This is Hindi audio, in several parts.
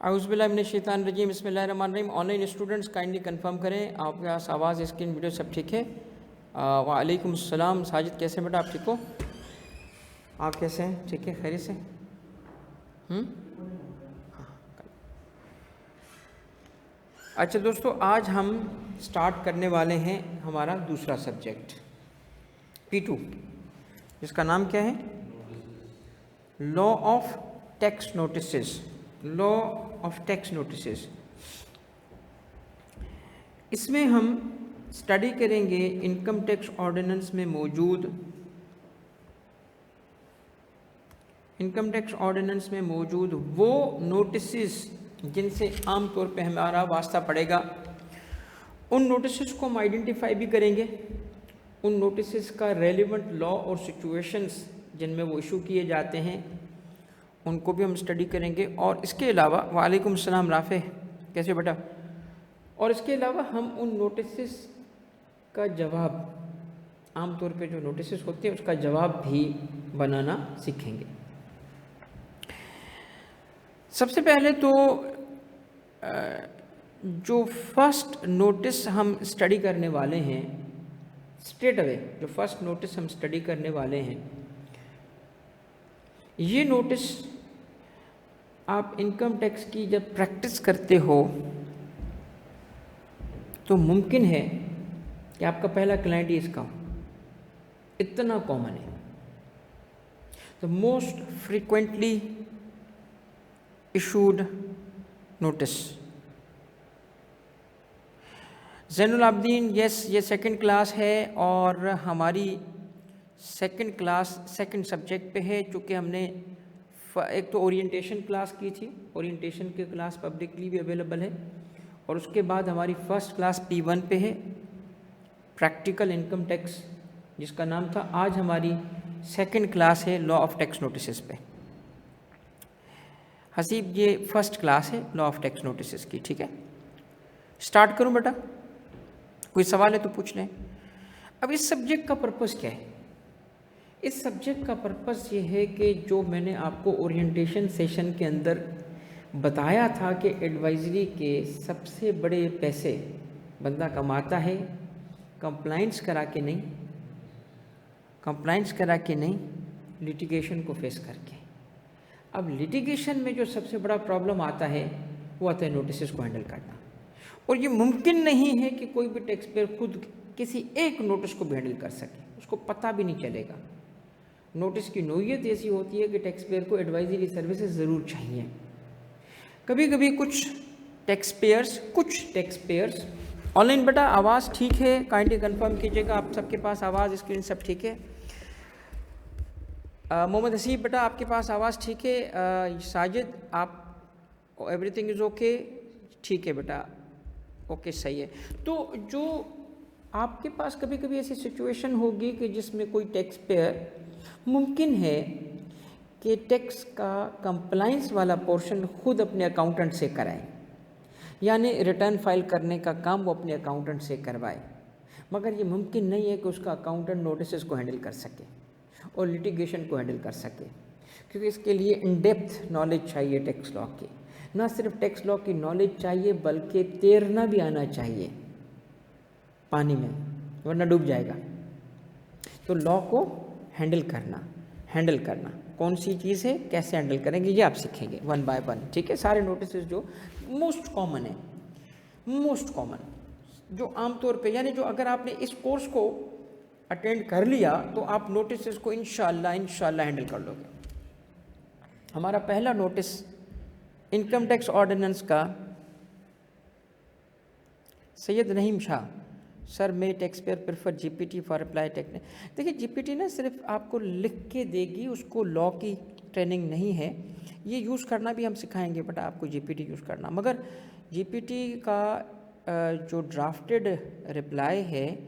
औज़ुबिल्लाहिमिनश्शैतानिर्रजीम बिस्मिल्लाहिर्रहमानिर्रहीम। ऑनलाइन स्टूडेंट्स काइंडली कंफर्म करें आपके पास आवाज़, स्क्रीन, वीडियो सब ठीक है। वालेकुम अस्सलाम। साजिद कैसे बेटा, आप ठीक हो? आप कैसे हैं? ठीक है, खैरियत से? अच्छा दोस्तों, आज हम स्टार्ट करने वाले हैं हमारा दूसरा सब्जेक्ट P2, जिसका नाम क्या है? Law of tax notices. Law of tax notices. इसमें हम स्टडी करेंगे इनकम टैक्स ऑर्डिनेंस में मौजूद वो नोटिसेस जिनसे आम तौर पे हमारा वास्ता पड़ेगा। उन नोटिसेस को हम आइडेंटिफाई भी करेंगे, उन नोटिसेस का रेलिवेंट लॉ और सिचुएशंस जिनमें वो इशू किए जाते हैं उनको भी हम स्टडी करेंगे। और इसके अलावा वालेकुम सलाम राफ़े, कैसे बेटा? और इसके अलावा हम उन नोटिसेस का जवाब, आम तौर पे जो नोटिसेस होते हैं उसका जवाब भी बनाना सीखेंगे। सबसे पहले तो जो फर्स्ट नोटिस हम स्टडी करने वाले हैं, स्ट्रेट अवे जो फर्स्ट नोटिस हम स्टडी करने वाले हैं, ये नोटिस आप इनकम टैक्स की जब प्रैक्टिस करते हो तो मुमकिन है कि आपका पहला क्लाइंट ही इसका हो, इतना कॉमन है। The most frequently issued notice. Zainul Abidin, yes, ये सेकंड क्लास है और हमारी सेकंड क्लास सेकंड सब्जेक्ट पे है, चूँकि हमने एक तो ओरिएंटेशन क्लास की थी, ओरिएंटेशन की क्लास पब्लिकली भी अवेलेबल है, और उसके बाद हमारी फर्स्ट क्लास P1 पे है, प्रैक्टिकल इनकम टैक्स जिसका नाम था। आज हमारी सेकंड क्लास है लॉ ऑफ टैक्स नोटिसेस पे। हसीब, ये फर्स्ट क्लास है लॉ ऑफ टैक्स नोटिसेस की, ठीक है? स्टार्ट करूं बेटा? कोई सवाल है तो पूछ लें। अब इस सब्जेक्ट का पर्पस क्या है? इस सब्जेक्ट का पर्पस ये है कि जो मैंने आपको ओरिएंटेशन सेशन के अंदर बताया था कि एडवाइजरी के सबसे बड़े पैसे बंदा कमाता है कंप्लाइंस करा के नहीं, लिटिगेशन को फेस करके। अब लिटिगेशन में जो सबसे बड़ा प्रॉब्लम आता है वो आता है नोटिसेस को हैंडल करना, और ये मुमकिन नहीं है कि कोई भी टैक्स पेयर खुद किसी एक नोटिस को भी हैंडल कर सके, उसको पता भी नहीं चलेगा। नोटिस की नोयत ऐसी होती है कि टैक्स पेयर को एडवाइजरी सर्विसेज ज़रूर चाहिए। कभी कभी कुछ टैक्स पेयर्स ऑनलाइन, बेटा आवाज़ ठीक है? काइंडली कंफर्म कीजिएगा आप सबके पास आवाज़, स्क्रीन सब ठीक है? मोहम्मद हसीब, बेटा आपके पास आवाज़ ठीक है? साजिद, आप एवरीथिंग इज़ ओके? ठीक है बेटा, ओके, सही है। तो जो आपके पास कभी कभी ऐसी सिचुएशन होगी कि जिसमें कोई टैक्स पेयर मुमकिन है कि टैक्स का कंप्लाइंस वाला पोर्शन खुद अपने अकाउंटेंट से कराए, यानी रिटर्न फाइल करने का काम वो अपने अकाउंटेंट से करवाए, मगर ये मुमकिन नहीं है कि उसका अकाउंटेंट नोटिसेस को हैंडल कर सके और लिटिगेशन को हैंडल कर सके, क्योंकि इसके लिए इन डेप्थ नॉलेज चाहिए टैक्स लॉ की। ना सिर्फ टैक्स लॉ की नॉलेज चाहिए बल्कि तैरना भी आना चाहिए पानी में, वरना डूब जाएगा। तो लॉ को हैंडल करना कौन सी चीज़ है, कैसे हैंडल करेंगे, ये आप सीखेंगे वन बाय वन, ठीक है? सारे नोटिसेस जो मोस्ट कॉमन जो आम तौर पे, यानी जो अगर आपने इस कोर्स को अटेंड कर लिया तो आप नोटिसेस को इंशाल्लाह हैंडल कर लोगे। हमारा पहला नोटिस इनकम टैक्स ऑर्डिनेंस का। सैयद नहीम शाह, सर मैं tax payer prefer GPT for apply technique. देखिए, जीपीटी ना सिर्फ आपको लिख के देगी, उसको लॉ की ट्रेनिंग नहीं है। ये यूज़ करना भी हम सिखाएंगे बेटा आपको, जीपीटी यूज़ करना। मगर जीपीटी का जो ड्राफ्टेड रिप्लाई है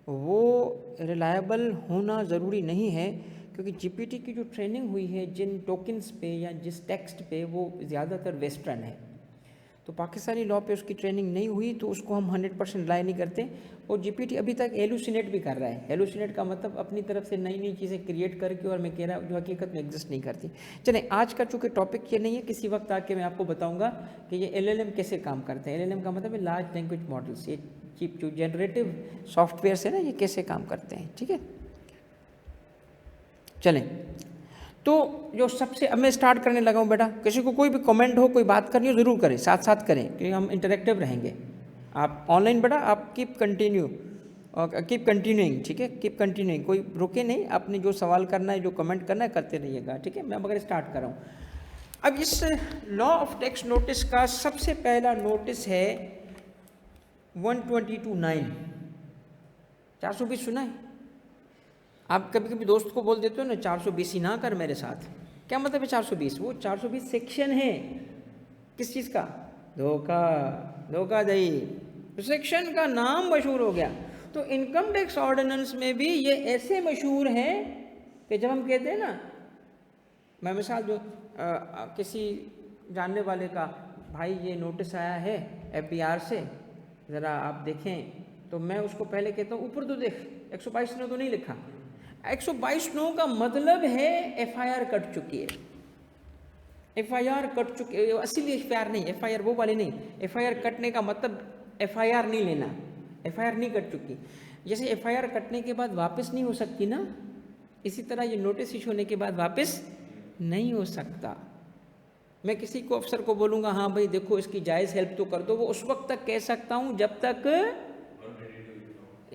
वो रिलायबल होना ज़रूरी नहीं है, क्योंकि जीपीटी की जो ट्रेनिंग हुई है जिन टोकन्स पे या जिस टेक्स्ट पे, वो ज़्यादातर वेस्टर्न है। तो पाकिस्तानी लॉ पे उसकी ट्रेनिंग नहीं हुई तो उसको हम 100% रिलाई नहीं करते। और जीपीटी अभी तक हेलुसिनेट भी कर रहा है। हेलुसिनेट का मतलब अपनी तरफ से नई नई चीज़ें क्रिएट करके, और मैं कह रहा हूँ जो हकीकत में एग्जिस्ट नहीं करती। चलें, आज का चूँकि टॉपिक ये नहीं है, किसी वक्त आके मैं आपको बताऊँगा कि ये LLM कैसे काम करते हैं। LLM का मतलब है लार्ज लैंग्वेज मॉडल्स, ये चीप जो जनरेटिव सॉफ्टवेयर है ना, ये कैसे काम करते हैं। ठीक है, चलें, तो जो सबसे, अब मैं स्टार्ट करने लगा हूँ बेटा। किसी को कोई भी कमेंट हो, कोई बात करनी हो, ज़रूर करें, साथ साथ करें, क्योंकि हम इंटरेक्टिव रहेंगे। आप ऑनलाइन बेटा, आप कीप कंटिन्यूइंग, ठीक है, कीप कंटिन्यूइंग, कोई रुके नहीं। आपने जो सवाल करना है, जो कमेंट करना है, करते रहिएगा। ठीक है, मैं मगर स्टार्ट कर रहा हूँ। अब इस लॉ ऑफ टेक्स्ट नोटिस का सबसे पहला नोटिस है 122(9). 420 सुना है? आप कभी कभी दोस्त को बोल देते हो ना 420 ही ना कर मेरे साथ। क्या मतलब है 420? वो 420 सेक्शन है किस चीज़ का? धोखाधड़ी। सेक्शन का नाम मशहूर हो गया। तो इनकम टैक्स ऑर्डिनेंस में भी ये ऐसे मशहूर हैं कि जब हम कहते हैं ना, मैं मिसाल जो किसी जानने वाले का, भाई ये नोटिस आया है FBR से, ज़रा आप देखें, तो मैं उसको पहले कहता हूँ ऊपर तो देख, 122 ने तो नहीं लिखा। 122 नो का मतलब है FIR कट चुकी है। FIR कट चुकी है, असली FIR नहीं, FIR वो वाली नहीं। FIR कटने का मतलब FIR नहीं लेना, FIR नहीं कट चुकी। जैसे FIR कटने के बाद वापस नहीं हो सकती ना, इसी तरह ये नोटिस इशू होने के बाद वापस नहीं हो सकता। मैं किसी को, अफसर को बोलूँगा हाँ भाई देखो इसकी जायज़ हेल्प तो कर दो, वो उस वक्त तक कह सकता हूँ जब तक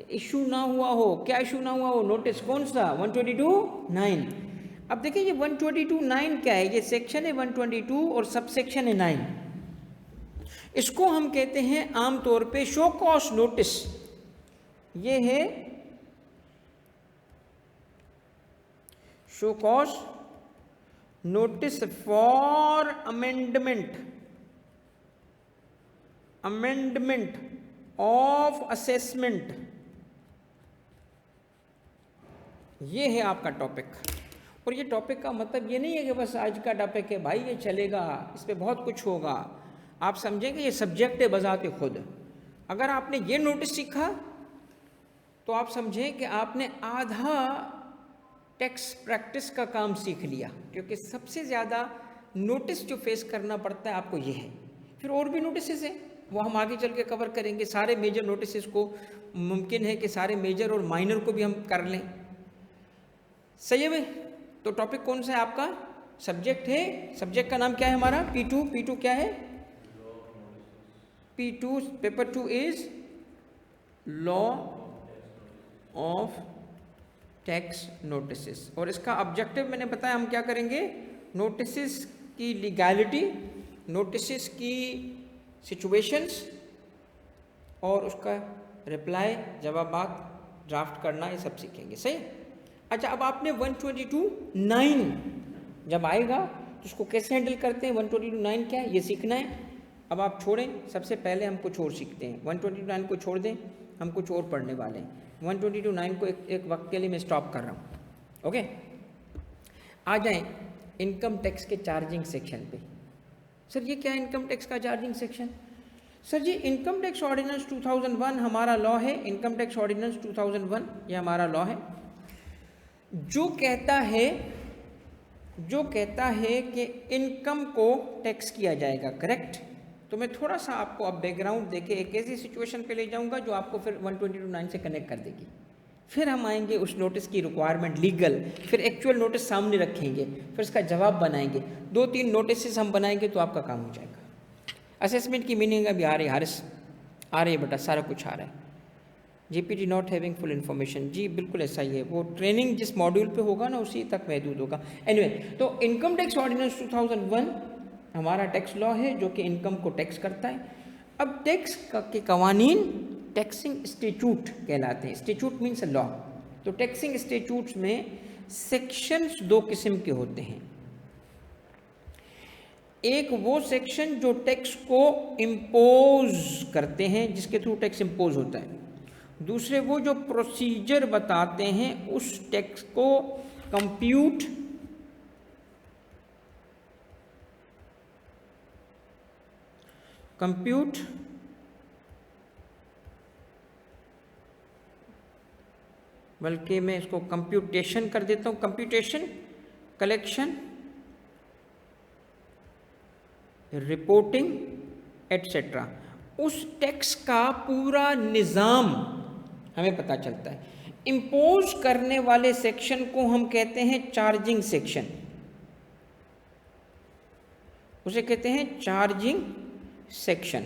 इशू ना हुआ हो। क्या इशू ना हुआ हो? नोटिस। कौन सा? 122(9). अब देखिए ये 122(9) क्या है? ये सेक्शन है 122 और सब सेक्शन है 9। इसको हम कहते हैं आमतौर पे शो कॉज नोटिस। ये है show cause notice for amendment of assessment. ये है आपका टॉपिक। और ये टॉपिक का मतलब ये नहीं है कि बस आज का टॉपिक है भाई ये चलेगा, इस पे बहुत कुछ होगा। आप समझेंगे ये सब्जेक्ट है बजाते खुद। अगर आपने ये नोटिस सीखा तो आप समझें कि आपने आधा टैक्स प्रैक्टिस का काम सीख लिया, क्योंकि सबसे ज़्यादा नोटिस जो फेस करना पड़ता है आपको ये है। फिर और भी नोटिस हैं, वो हम आगे चल के कवर करेंगे। सारे मेजर नोटिस को मुमकिन है कि सारे मेजर और माइनर को भी हम कर लें। सही है भाई? तो टॉपिक कौन सा है आपका? सब्जेक्ट है। सब्जेक्ट का नाम क्या है हमारा? P2 क्या है? P2 paper 2 is law of tax notice. और इसका ऑब्जेक्टिव मैंने बताया, हम क्या करेंगे? नोटिस की लीगैलिटी, नोटिस की सिचुएशंस और उसका रिप्लाई, जवाबात ड्राफ्ट करना, ये सब सीखेंगे। सही? अच्छा, अब आपने 122(9) जब आएगा तो उसको कैसे हैंडल करते हैं, 122(9) क्या है ये सीखना है। अब आप छोड़ें, सबसे पहले हम कुछ और सीखते हैं। 122(9) को छोड़ दें, हम कुछ और पढ़ने वाले हैं। 122(9) को एक वक्त के लिए मैं स्टॉप कर रहा हूँ। ओके, आ जाएं इनकम टैक्स के चार्जिंग सेक्शन पे। सर ये क्या है इनकम टैक्स का चार्जिंग सेक्शन? सर जी इनकम टैक्स ऑर्डिनेंस 2001 हमारा लॉ है। इनकम टैक्स ऑर्डिनेंस 2001 ये हमारा लॉ है, जो कहता है कि इनकम को टैक्स किया जाएगा। करेक्ट? तो मैं थोड़ा सा आपको अब बैकग्राउंड देके एक ऐसी सिचुएशन पे ले जाऊंगा जो आपको फिर 122(9) से कनेक्ट कर देगी। फिर हम आएंगे उस नोटिस की रिक्वायरमेंट, लीगल, फिर एक्चुअल नोटिस सामने रखेंगे, फिर इसका जवाब बनाएंगे। 2-3 नोटिस हम बनाएंगे तो आपका काम हो जाएगा। असेसमेंट की मीनिंग अभी आ रही है हारिस, आ रही है बेटा, सारा कुछ आ रहा है। GPT not having full information, जी बिल्कुल ऐसा ही है। वो ट्रेनिंग जिस मॉड्यूल पे होगा ना उसी तक महदूद होगा। एनीवे, तो इनकम टैक्स ऑर्डिनेंस 2001 हमारा टैक्स लॉ है जो कि इनकम को टैक्स करता है। अब टैक्स के कवानीन टैक्सिंग स्टैट्यूट कहलाते हैं। Statute means law. तो टैक्सिंग स्टैट्यूट्स में सेक्शंस 2 किस्म के होते हैं। एक वो सेक्शन जो टैक्स को इम्पोज करते हैं, जिसके थ्रू टैक्स इम्पोज होता है। दूसरे वो जो प्रोसीजर बताते हैं उस टैक्स को कंप्यूट कंप्यूट बल्कि मैं इसको कंप्यूटेशन कर देता हूँ, कंप्यूटेशन, कलेक्शन, रिपोर्टिंग एटसेट्रा। उस टैक्स का पूरा निज़ाम हमें पता चलता है। इम्पोज करने वाले सेक्शन को हम कहते हैं चार्जिंग सेक्शन, उसे कहते हैं चार्जिंग सेक्शन।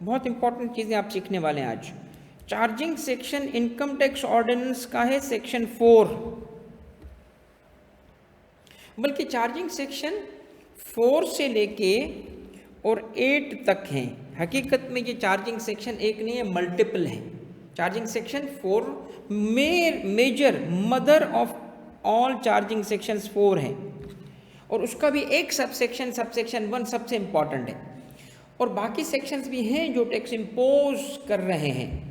बहुत इंपॉर्टेंट चीज़ें आप सीखने वाले हैं आज। Charging section income tax ordinance का है सेक्शन 4, बल्कि चार्जिंग सेक्शन 4 से लेके और 8 तक हैं। हकीकत में ये चार्जिंग सेक्शन एक नहीं है, मल्टीपल है। Charging section 4 major mother of all charging sections 4 हैं, और उसका भी एक सबसेक्शन 1 सबसे इंपॉर्टेंट है, और बाकी सेक्शंस भी हैं जो टैक्स इम्पोज कर रहे हैं।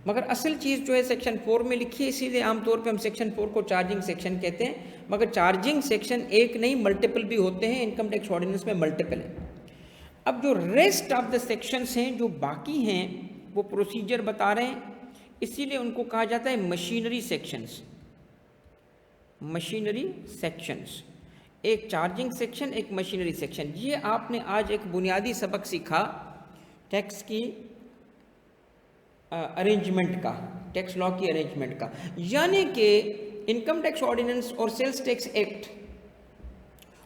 मगर असल चीज़ जो है सेक्शन 4 में लिखी है, इसीलिए आमतौर पे हम सेक्शन 4 को चार्जिंग सेक्शन कहते हैं। मगर चार्जिंग सेक्शन एक नहीं, मल्टीपल भी होते हैं, इनकम टैक्स ऑर्डिनेंस में मल्टीपल है। अब जो रेस्ट ऑफ द सेक्शंस हैं, जो बाकी हैं, वो प्रोसीजर बता रहे हैं, इसीलिए उनको कहा जाता है मशीनरी सेक्शंस। मशीनरी सेक्शंस, एक चार्जिंग सेक्शन, एक मशीनरी सेक्शन। ये आपने आज एक बुनियादी सबक सीखा टैक्स की अरेंजमेंट का, टैक्स लॉ की अरेंजमेंट का, यानी कि इनकम टैक्स ऑर्डिनेंस और सेल्स टैक्स एक्ट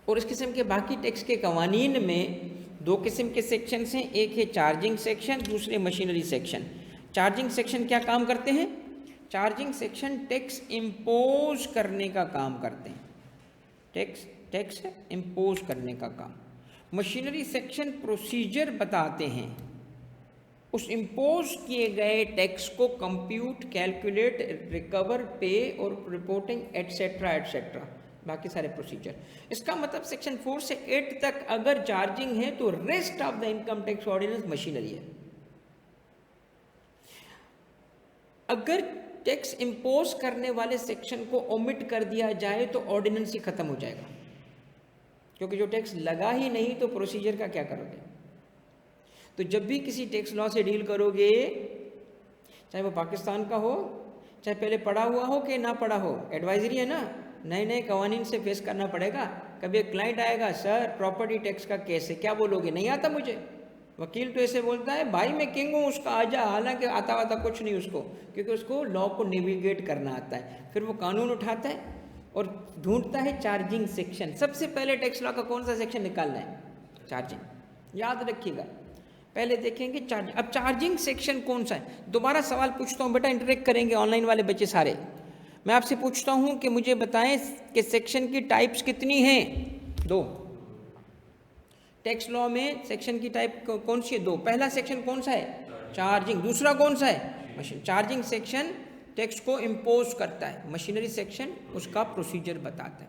और इस किस्म के बाकी टैक्स के कवानीन में 2 किस्म के सेक्शंस हैं। एक है चार्जिंग सेक्शन, दूसरे मशीनरी सेक्शन। चार्जिंग सेक्शन क्या काम करते हैं? चार्जिंग सेक्शन टैक्स इम्पोज करने का काम करते हैं, टैक्स इम्पोज करने का काम। मशीनरी सेक्शन प्रोसीजर बताते हैं, उस इम्पोज किए गए टैक्स को कंप्यूट, कैलकुलेट, रिकवर, पे और रिपोर्टिंग एटसेट्रा एटसेट्रा, बाकी सारे प्रोसीजर। इसका मतलब सेक्शन 4 से 8 तक अगर चार्जिंग है तो rest of the income tax ordinance machinery है। अगर टैक्स इम्पोज करने वाले सेक्शन को ओमिट कर दिया जाए तो ऑर्डिनेंस ही खत्म हो जाएगा, क्योंकि जो टैक्स लगा ही नहीं तो प्रोसीजर का क्या करोगे। तो जब भी किसी टैक्स लॉ से डील करोगे, चाहे वो पाकिस्तान का हो, चाहे पहले पढ़ा हुआ हो कि ना पढ़ा हो, एडवाइजरी है ना, नए नए कवानीन से फेस करना पड़ेगा। कभी एक क्लाइंट आएगा, सर प्रॉपर्टी टैक्स का केस है, क्या बोलोगे? नहीं आता मुझे। वकील तो ऐसे बोलता है, भाई मैं किंग हूँ, उसका आजा, हालांकि आता वाता कुछ नहीं उसको, क्योंकि उसको लॉ को नेविगेट करना आता है। फिर वो कानून उठाता है और ढूंढता है चार्जिंग सेक्शन। सबसे पहले टैक्स लॉ का कौन सा सेक्शन निकालना है? चार्जिंग। याद रखिएगा, पहले देखेंगे चार्जिंग। अब चार्जिंग सेक्शन कौन सा है? दोबारा सवाल पूछता हूँ बेटा, इंटरेक्ट करेंगे ऑनलाइन वाले बच्चे सारे। मैं आपसे पूछता हूँ कि मुझे बताएं कि सेक्शन की टाइप्स कितनी हैं? 2। टैक्स लॉ में सेक्शन की टाइप कौन सी है? 2। पहला सेक्शन कौन सा है? चार्जिंग। दूसरा कौन सा है? मशीन। चार्जिंग सेक्शन टैक्स को इम्पोज करता है, मशीनरी सेक्शन उसका प्रोसीजर बताता है।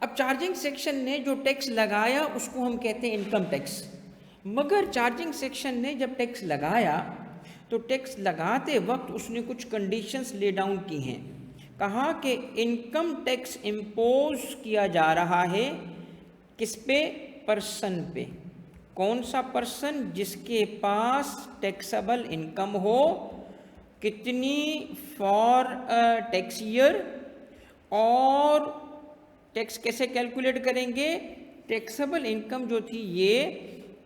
अब चार्जिंग सेक्शन ने जो टैक्स लगाया उसको हम कहते हैं इनकम टैक्स। मगर चार्जिंग सेक्शन ने जब टैक्स लगाया तो टैक्स लगाते वक्त उसने कुछ कंडीशंस ले डाउन की हैं। कहा कि इनकम टैक्स इम्पोज किया जा रहा है किस पे? पर्सन पे। कौन सा पर्सन? जिसके पास टैक्सेबल इनकम हो। कितनी? For tax year. और टैक्स कैसे कैलकुलेट करेंगे? टैक्सेबल इनकम जो थी ये,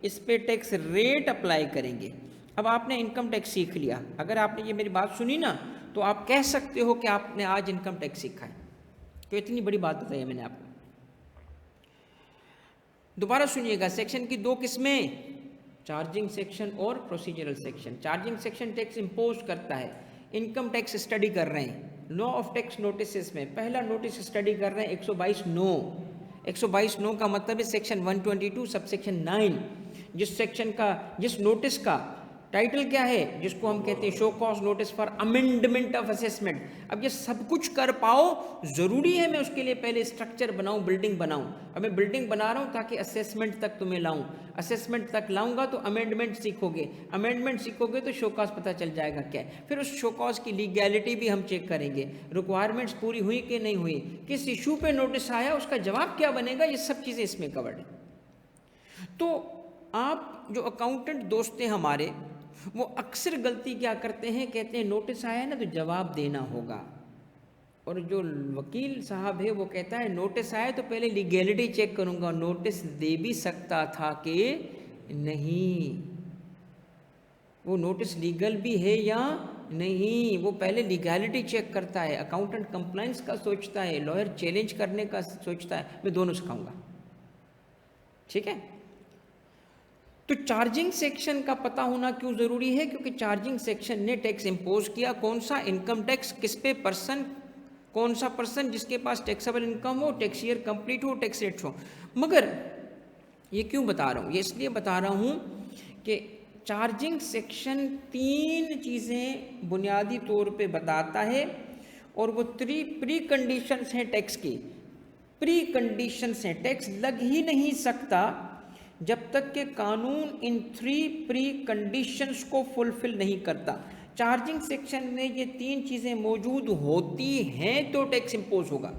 इस पे टैक्स रेट अप्लाई करेंगे। अब आपने इनकम टैक्स सीख लिया, अगर आपने ये मेरी बात सुनी ना तो आप कह सकते हो कि आपने आज इनकम टैक्स सीखा है, क्यों? इतनी बड़ी बात बताई है मैंने आपको। दोबारा सुनिएगा, सेक्शन की 2 किस्में, चार्जिंग सेक्शन और procedural section. Charging section tax impose करता है। इनकम टैक्स स्टडी कर रहे हैं लॉ ऑफ टैक्स नोटिस में, पहला नोटिस स्टडी कर रहे हैं 122(9). 122(9) का मतलब है सेक्शन 122 सबसेक्शन 9। जिस नोटिस का टाइटल क्या है? जिसको हम कहते हैं show cause notice for amendment of assessment. अब ये सब कुछ कर पाओ, ज़रूरी है मैं उसके लिए पहले स्ट्रक्चर बनाऊं, बिल्डिंग बनाऊं। अब मैं बिल्डिंग बना रहा हूं ताकि असेसमेंट तक तुम्हें लाऊं। असेसमेंट तक लाऊंगा तो अमेंडमेंट सीखोगे, अमेंडमेंट सीखोगे तो शो कॉज पता चल जाएगा क्या है। फिर उस शो कॉज की लीगैलिटी भी हम चेक करेंगे, रिक्वायरमेंट्स पूरी हुई कि नहीं हुई, किस इशू पे नोटिस आया, उसका जवाब क्या बनेगा, ये सब चीज़ें इसमें कवर्ड है। तो आप जो अकाउंटेंट दोस्त हैं हमारे, वो अक्सर गलती क्या करते हैं, कहते हैं नोटिस आया है ना तो जवाब देना होगा, और जो वकील साहब है वो कहता है नोटिस आया तो पहले लीगैलिटी चेक करूंगा, नोटिस दे भी सकता था कि नहीं, वो नोटिस लीगल भी है या नहीं, वो पहले लीगैलिटी चेक करता है। अकाउंटेंट कंप्लाइंस का सोचता है, लॉयर चैलेंज करने का सोचता है। मैं दोनों सिखाऊंगा, ठीक है। तो चार्जिंग सेक्शन का पता होना क्यों ज़रूरी है, क्योंकि चार्जिंग सेक्शन ने टैक्स इम्पोज किया, कौन सा इनकम टैक्स किस पे पर्सन, कौन सा पर्सन जिसके पास टैक्सेबल इनकम हो, टैक्स ईयर कंप्लीट हो, टैक्स रेट हो। मगर ये क्यों बता रहा हूँ, ये इसलिए बता रहा हूँ कि चार्जिंग सेक्शन 3 चीज़ें बुनियादी तौर पे बताता है, और वो प्री कंडीशंस हैं टैक्स की, प्री कंडीशंस हैं। टैक्स लग ही नहीं सकता जब तक कि कानून इन 3 प्री कंडीशंस को फुलफिल नहीं करता। चार्जिंग सेक्शन में ये 3 चीज़ें मौजूद होती हैं तो टैक्स इम्पोज होगा,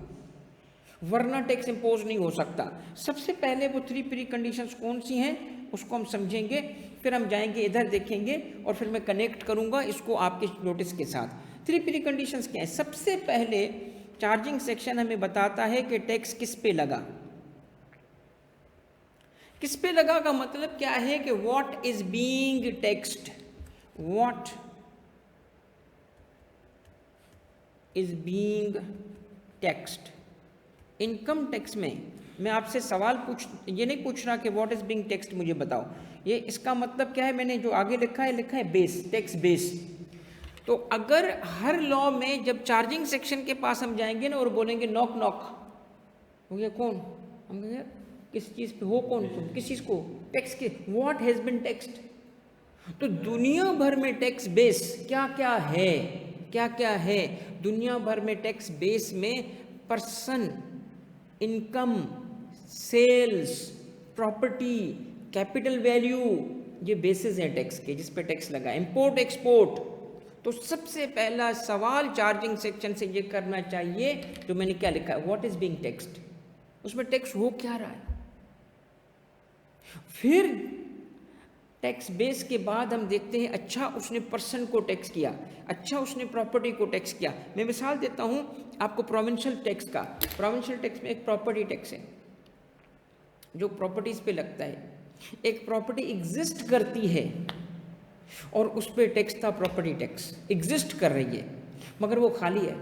वरना टैक्स इम्पोज नहीं हो सकता। सबसे पहले वो 3 प्री कंडीशंस कौन सी हैं उसको हम समझेंगे, फिर हम जाएंगे इधर देखेंगे, और फिर मैं कनेक्ट करूंगा इसको आपके नोटिस के साथ। 3 प्री कंडीशंस क्या है? सबसे पहले चार्जिंग सेक्शन हमें बताता है कि टैक्स किस पे लगा। किस पे लगा का मतलब क्या है कि what is being taxed, what is being taxed. Income tax में मैं आपसे सवाल ये नहीं पूछ रहा कि व्हाट इज बीइंग टैक्स्ड मुझे बताओ, ये इसका मतलब क्या है, मैंने जो आगे लिखा है बेस, टैक्स बेस। तो अगर हर लॉ में जब चार्जिंग सेक्शन के पास हम जाएंगे ना और बोलेंगे नॉक नॉक, हो गया कौन, हम कहेंगे किस चीज़ पे हो, कौन तुम, किस चीज़ को, टैक्स के, व्हाट हैज़ बिन टैक्स्ड। तो दुनिया भर में टैक्स बेस क्या क्या है, क्या क्या है दुनिया भर में टैक्स बेस में, person, income, sales, property, capital value, ये बेसिस हैं टैक्स के जिस पे टैक्स लगा, इंपोर्ट एक्सपोर्ट। तो सबसे पहला सवाल चार्जिंग सेक्शन से ये करना चाहिए जो मैंने क्या लिखा है, व्हाट इज बीइंग टैक्स्ड, उसमें टैक्स हो क्या रहा है। फिर टैक्स बेस के बाद हम देखते हैं अच्छा उसने पर्सन को टैक्स किया, अच्छा उसने प्रॉपर्टी को टैक्स किया। मैं मिसाल देता हूं आपको प्रोविंशियल टैक्स का। प्रोविंशियल टैक्स में एक प्रॉपर्टी टैक्स है जो प्रॉपर्टीज पे लगता है। एक प्रॉपर्टी एग्जिस्ट करती है और उस पर टैक्स था, प्रॉपर्टी टैक्स एग्जिस्ट कर रही है मगर वो खाली है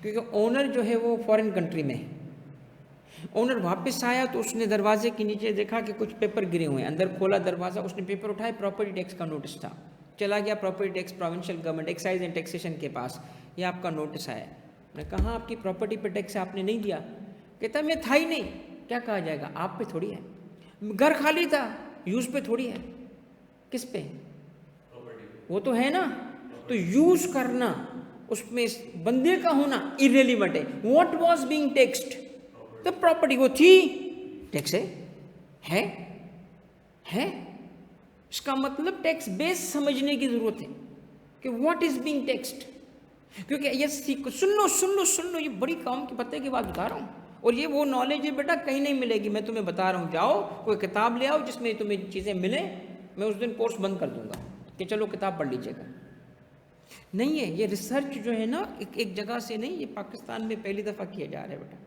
क्योंकि ओनर जो है वो फॉरेन कंट्री में है। ओनर वापस आया तो उसने दरवाजे के नीचे देखा कि कुछ पेपर गिरे हुए हैं, अंदर खोला दरवाज़ा, उसने पेपर उठाए, प्रॉपर्टी टैक्स का नोटिस था, चला गया property tax provincial government excise and taxation के पास, ये आपका नोटिस आया। मैं कहा आपकी प्रॉपर्टी पे टैक्स आपने नहीं दिया, कहता मैं था ही नहीं। क्या कहा जाएगा, आप पे थोड़ी है, घर खाली था, यूज़ पे थोड़ी है, किस पे, वो तो है ना। तो यूज़ करना, उसमें बंदे का होना इररिलेवेंट है। व्हाट वाज बीइंग टैक्स्ड, तो प्रॉपर्टी वो थी, टैक्स है इसका मतलब टैक्स बेस समझने की जरूरत है कि व्हाट इज बीइंग टैक्स्ड। क्योंकि ये सुन लो ये बड़ी काम की पते की बात बता रहा हूँ, और ये वो नॉलेज है बेटा कहीं नहीं मिलेगी, मैं तुम्हें बता रहा हूँ। जाओ कोई किताब ले आओ जिसमें तुम्हें चीज़ें मिले, मैं उस दिन कोर्स बंद कर दूंगा कि चलो किताब पढ़ लीजिएगा। नहीं है, ये रिसर्च जो है ना एक जगह से नहीं, ये पाकिस्तान में पहली दफ़ा किया जा रहा है बेटा।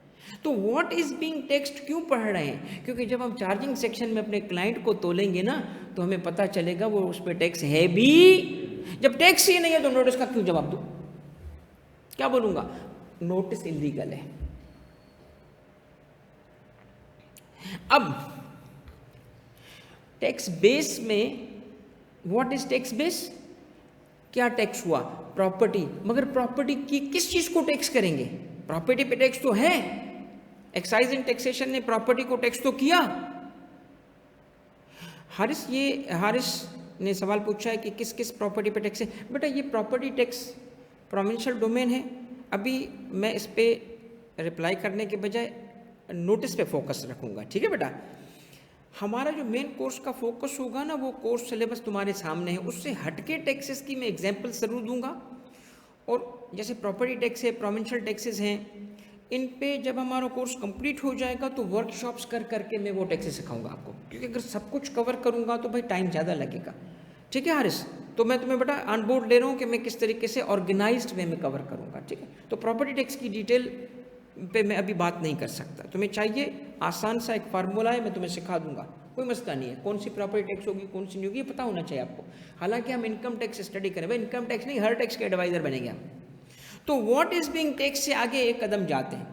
तो व्हाट इज बीइंग टैक्स्ड क्यों पढ़ रहे हैं, क्योंकि जब हम चार्जिंग सेक्शन में अपने क्लाइंट को तोलेंगे ना तो हमें पता चलेगा वो उस पर टैक्स है भी। जब टैक्स ही नहीं है तो नोटिस का क्यों जवाब दूं, क्या बोलूंगा, नोटिस इलीगल है। अब टैक्स बेस में व्हाट इज टैक्स बेस, क्या टैक्स हुआ, प्रॉपर्टी, मगर प्रॉपर्टी की किस चीज को टैक्स करेंगे, प्रॉपर्टी पे टैक्स तो है, एक्साइज एंड टैक्सेशन ने प्रॉपर्टी को टैक्स तो किया। हारिस ने सवाल पूछा है कि किस किस प्रॉपर्टी पे टैक्स है। बेटा ये प्रॉपर्टी टैक्स प्रोविंशियल डोमेन है, अभी मैं इस पे रिप्लाई करने के बजाय नोटिस पे फोकस रखूंगा, ठीक है बेटा। हमारा जो मेन कोर्स का फोकस होगा ना, वो कोर्स सिलेबस तुम्हारे सामने है, उससे हटके टैक्सेस की मैं एग्जाम्पल ज़रूर दूंगा। और जैसे प्रॉपर्टी टैक्स है, प्रोविंशियल टैक्सेस हैं, इन पे जब हमारा कोर्स कंप्लीट हो जाएगा तो वर्कशॉप्स कर करके मैं वो टैक्सेस सिखाऊंगा आपको, क्योंकि अगर सब कुछ कवर करूंगा तो भाई टाइम ज़्यादा लगेगा। ठीक है हारिस, तो मैं तुम्हें बेटा ऑन बोर्ड ले रहा हूँ कि मैं किस तरीके से ऑर्गेनाइज्ड वे में कवर करूँगा। ठीक है, तो प्रॉपर्टी टैक्स की डिटेल पे मैं अभी बात नहीं कर सकता। तुम्हें चाहिए आसान सा एक फार्मूला है, मैं तुम्हें सिखा दूंगा, कोई मसला नहीं है। कौन सी प्रॉपर्टी टैक्स होगी कौन सी नहीं होगी ये पता होना चाहिए आपको। हालांकि हम इनकम टैक्स स्टडी करें, भाई इनकम टैक्स नहीं हर टैक्स के एडवाइजर बनेंगे हम। तो व्हाट इज बीइंग टैक्स से आगे एक कदम जाते हैं।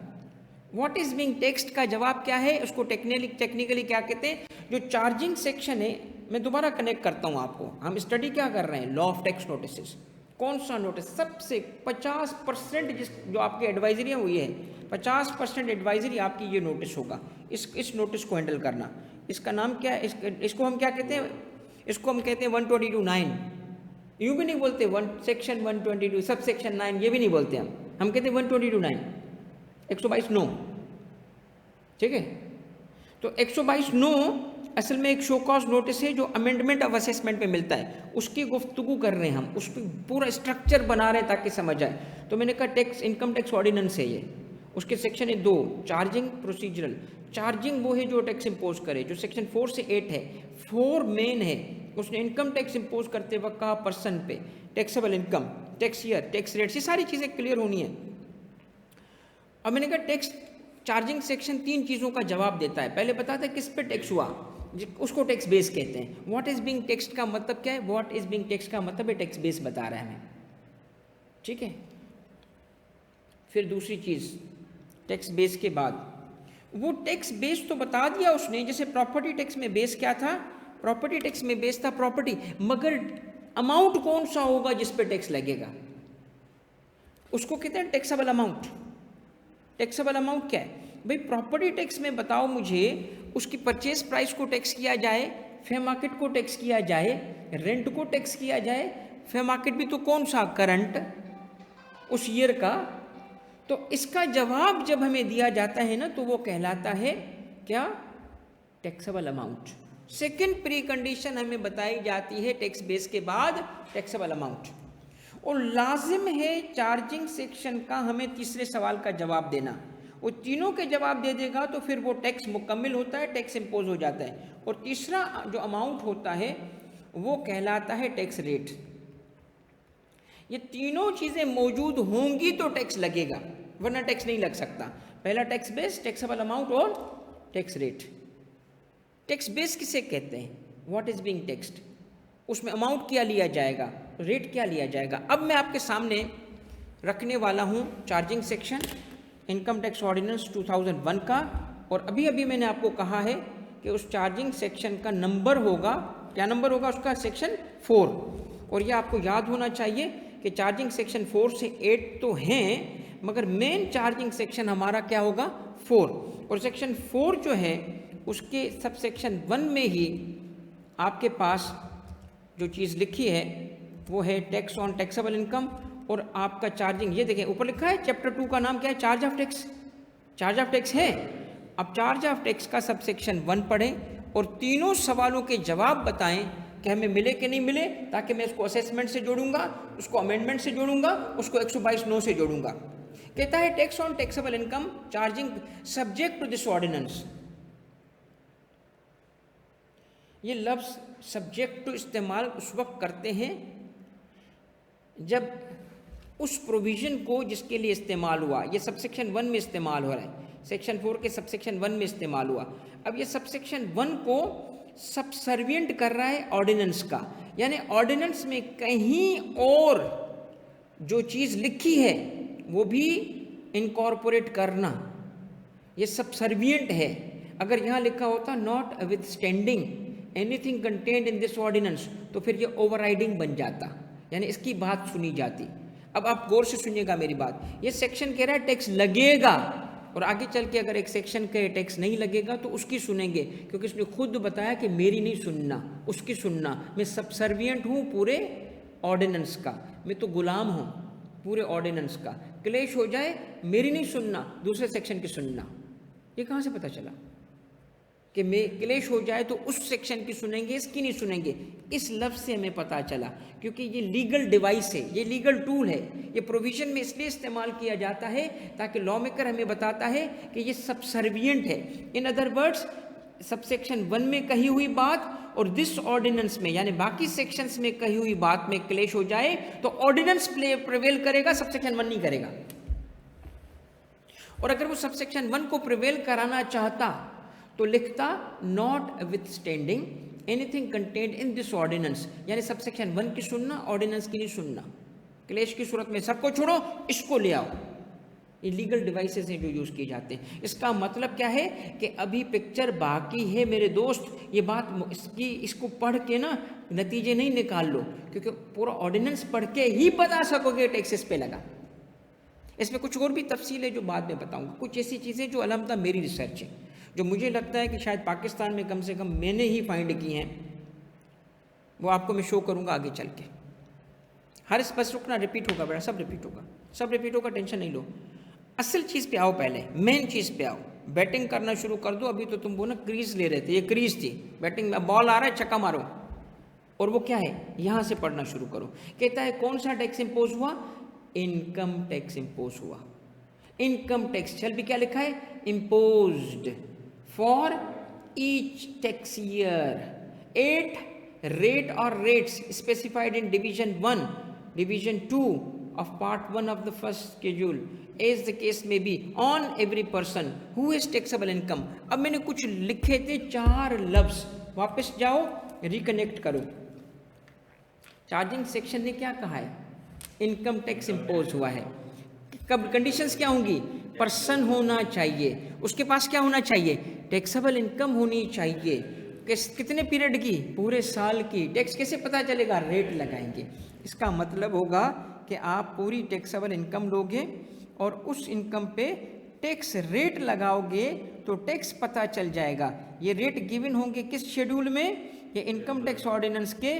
व्हाट इज बीइंग टैक्स्ड का जवाब क्या है, उसको टेक्निकली क्या कहते हैं। जो चार्जिंग सेक्शन है, मैं दोबारा कनेक्ट करता हूँ आपको, हम स्टडी क्या कर रहे हैं, लॉ ऑफ टैक्स नोटिस। कौन सा नोटिस सबसे 50% जिस जो आपकी एडवाइजरी है वो ये है, 50% एडवाइजरी आपकी ये नोटिस होगा। इस नोटिस को हैंडल करना, इसका नाम क्या है, इसको हम क्या कहते हैं, इसको हम कहते हैं 122(9). यूँ भी नहीं बोलते सेक्शन 122 सब सेक्शन 9, ये भी नहीं बोलते हम कहते हैं 122(9), 122(9). ठीक है, तो 122(9) असल में एक शो कॉज नोटिस है जो अमेंडमेंट ऑफ असेसमेंट पे मिलता है, उसकी गुफ्तगू कर रहे हैं हम, उस पर पूरा स्ट्रक्चर बना रहे हैं ताकि समझ आए। तो मैंने कहा टैक्स इनकम टैक्स ऑर्डिनेंस है ये, उसके सेक्शन है 2 चार्जिंग प्रोसीजरल। चार्जिंग वो है जो टैक्स इंपोज करे, जो सेक्शन 4 से 8 है। 4 मेन है, उसने इनकम टैक्स इंपोज करते वक्त कहा पर्सन पे, taxable income, tax year, tax rate, ये सारी चीज़ें क्लियर होनी है। अब मैंने कहा टैक्स चार्जिंग सेक्शन 3 चीज़ों का जवाब देता है। पहले बताते हैं किस पे टैक्स हुआ, उसको टैक्स बेस कहते हैं। व्हाट इज बीइंग टैक्स्ड का मतलब क्या है, व्हाट इज बीइंग टैक्स्ड का मतलब है टैक्स बेस बता रहा है हमें। ठीक है, फिर दूसरी चीज़ टैक्स बेस के बाद वो टैक्स बेस तो बता दिया उसने, जैसे प्रॉपर्टी टैक्स में बेस क्या था, प्रॉपर्टी टैक्स में बेस था प्रॉपर्टी, मगर अमाउंट कौन सा होगा जिस पे टैक्स लगेगा उसको कहते हैं टैक्सेबल अमाउंट। टैक्सेबल अमाउंट क्या है भाई, प्रॉपर्टी टैक्स में बताओ मुझे, उसकी परचेज प्राइस को टैक्स किया जाए, फेयर मार्केट को टैक्स किया जाए, रेंट को टैक्स किया जाए। फेयर मार्केट भी तो कौन सा, करंट, उस ईयर का। तो इसका जवाब जब हमें दिया जाता है ना तो वो कहलाता है क्या, taxable amount. Second pre condition हमें बताई जाती है टैक्स बेस के बाद टैक्सेबल अमाउंट, और लाजिम है चार्जिंग सेक्शन का हमें तीसरे सवाल का जवाब देना। वो तीनों के जवाब दे देगा तो फिर वो टैक्स मुकम्मल होता है, टैक्स इम्पोज हो जाता है। और तीसरा जो अमाउंट होता है वो कहलाता है टैक्स रेट। ये तीनों चीज़ें मौजूद होंगी तो टैक्स लगेगा, वरना टैक्स नहीं लग सकता। पहला टैक्स बेस, टैक्सेबल अमाउंट और टैक्स रेट। टैक्स बेस किसे कहते हैं, व्हाट इज बीइंग टैक्स्ड, उसमें अमाउंट क्या लिया जाएगा, रेट क्या लिया जाएगा। अब मैं आपके सामने रखने वाला हूँ charging section income tax ordinance 2001 का, और अभी अभी मैंने आपको कहा है कि उस चार्जिंग सेक्शन का नंबर होगा, क्या नंबर होगा उसका, सेक्शन 4। और ये आपको याद होना चाहिए कि चार्जिंग सेक्शन 4 से 8 तो हैं, मगर मेन चार्जिंग सेक्शन हमारा क्या होगा, 4। और सेक्शन 4 जो है उसके सब सेक्शन 1 में ही आपके पास जो चीज़ लिखी है वो है टैक्स ऑन टैक्सेबल इनकम, और आपका चार्जिंग, ये देखें ऊपर लिखा है चैप्टर 2 का नाम क्या है, charge of tax. Charge of tax है। अब चार्ज ऑफ टैक्स का सब सेक्शन 1 पढ़ें और तीनों सवालों के जवाब बताएं कि हमें मिले कि नहीं मिले, ताकि मैं उसको असेसमेंट से जोड़ूंगा, उसको अमेंडमेंट से जोड़ूंगा, उसको 122(9) से जोड़ूंगा। कहता है tax on taxable income charging subject to this ordinance. ये लफ्ज़ सब्जेक्ट टू इस्तेमाल उस वक्त करते हैं जब उस प्रोविज़न को जिसके लिए इस्तेमाल हुआ, ये सब सेक्शन 1 में इस्तेमाल हो रहा है, सेक्शन 4 के सब सेक्शन 1 में इस्तेमाल हुआ। अब ये सब सेक्शन 1 को सबसर्विएंट कर रहा है ऑर्डिनेंस का, यानी ऑर्डिनेंस में कहीं और जो चीज़ लिखी है वो भी इनकॉर्पोरेट करना, ये सबसर्विएंट है। अगर यहाँ लिखा होता notwithstanding anything contained in this ordinance, तो फिर ये ओवरराइडिंग बन जाता, यानी इसकी बात सुनी जाती। अब आप गौर से सुनिएगा मेरी बात, ये सेक्शन कह रहा है टैक्स लगेगा, और आगे चल के अगर एक सेक्शन के टैक्स नहीं लगेगा तो उसकी सुनेंगे, क्योंकि उसने खुद बताया कि मेरी नहीं सुनना, उसकी सुनना। मैं सबसर्विएंट हूँ पूरे ऑर्डिनेंस का, मैं तो गुलाम हूँ पूरे ऑर्डिनेंस का। क्लेश हो जाए मेरी नहीं सुनना, दूसरे सेक्शन की सुनना। ये कहाँ से पता चला? कि में क्लेश हो जाए तो उस सेक्शन की सुनेंगे, इसकी नहीं सुनेंगे। इस लफ्ज़ से हमें पता चला, क्योंकि ये लीगल डिवाइस है, ये लीगल टूल है, ये प्रोविजन में इसलिए इस्तेमाल किया जाता है ताकि लॉ मेकर हमें बताता है कि ये सबसर्विएंट है। इन अदर वर्ड्स, सबसेक्शन 1 में कही हुई बात और दिस ऑर्डिनेंस में यानी बाकी सेक्शंस में कही हुई बात में क्लेश हो जाए तो ऑर्डिनेंस प्रिवेल करेगा, सबसेक्शन 1 नहीं करेगा। और अगर वो सबसेक्शन 1 को प्रिवेल कराना चाहता तो लिखता notwithstanding anything contained in this ordinance, यानी सबसेक्शन 1 की सुनना, ऑर्डिनेंस की नहीं सुनना। क्लेश की सूरत में सबको छोड़ो, इसको ले आओ। ये लीगल डिवाइसेस हैं जो यूज़ किए जाते हैं। इसका मतलब क्या है कि अभी पिक्चर बाकी है मेरे दोस्त। ये बात इसको पढ़ के ना नतीजे नहीं निकाल लो, क्योंकि पूरा ऑर्डिनेंस पढ़ के ही बता सकोगे टैक्सेस पे लगा। इसमें कुछ और भी तफसील है जो बाद में बताऊंगा। कुछ ऐसी चीज़ें जो अलहमदा मेरी रिसर्च है, जो मुझे लगता है कि शायद पाकिस्तान में कम से कम मैंने ही फाइंड की हैं, वो आपको मैं शो करूंगा आगे चल के। हर बस रुकना, रिपीट होगा बेटा, सब रिपीट होगा, सब रिपीट होगा, टेंशन नहीं लो। असल चीज़ पे आओ, पहले मेन चीज़ पे आओ। बैटिंग करना शुरू कर दो। अभी तो तुम वो ना क्रीज ले रहे थे, ये क्रीज थी, बैटिंग में बॉल आ रहा है, छक्का मारो। और वो क्या है, यहाँ से पढ़ना शुरू करो। कहता है कौन सा टैक्स इम्पोज हुआ, इनकम टैक्स इम्पोज हुआ। इनकम टैक्स चल भी क्या लिखा है, imposed for each tax year at rate और rates specified in division 1, division 2 of part 1 of the first schedule as the case may be on every person who has taxable income। अब मैंने कुछ लिखे थे 4 लफ्ज, वापस जाओ रिकनेक्ट करो। चार्जिंग सेक्शन ने क्या कहा है, इनकम टैक्स इम्पोज हुआ है। कब कंडीशंस क्या होंगी, पर्सन होना चाहिए, उसके पास क्या होना चाहिए, टैक्सेबल इनकम होनी चाहिए। कितने पीरियड की, पूरे साल की। टैक्स कैसे पता चलेगा, रेट लगाएंगे। इसका मतलब होगा कि आप पूरी टैक्सेबल इनकम लोगे और उस इनकम पे टैक्स रेट लगाओगे तो टैक्स पता चल जाएगा। ये रेट गिवन होंगे किस शेड्यूल में, ये इनकम टैक्स ऑर्डिनेंस के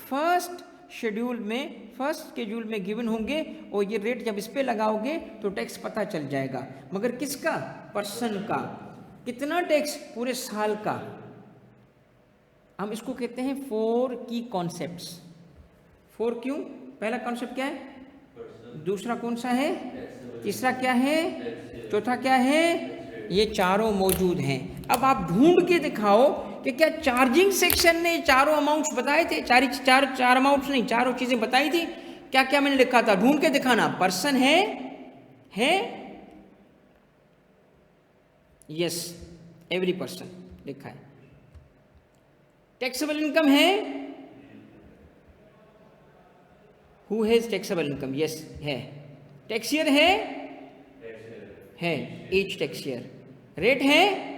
फर्स्ट शेड्यूल में, फर्स्ट शेड्यूल में गिवन होंगे। और ये रेट जब इस पे लगाओगे तो टैक्स पता चल जाएगा। मगर किसका, पर्सन का। कितना टैक्स, पूरे साल का। हम इसको कहते हैं 4 की कॉन्सेप्ट्स। 4 क्यों, पहला कॉन्सेप्ट क्या है, दूसरा कौन सा है, तीसरा क्या है, चौथा क्या है, ये चारों मौजूद हैं। अब आप ढूंढ के दिखाओ कि क्या चार्जिंग सेक्शन ने चारों अमाउंट्स बताए थे, चार अमाउंट्स नहीं, चारों चीजें बताई थी। क्या क्या मैंने लिखा था, ढूंढ के दिखाना। पर्सन है यस, एवरी पर्सन लिखा है। टैक्सेबल इनकम है, who has taxable income, yes है। टैक्स ईयर है ईच टैक्स ईयर। रेट है।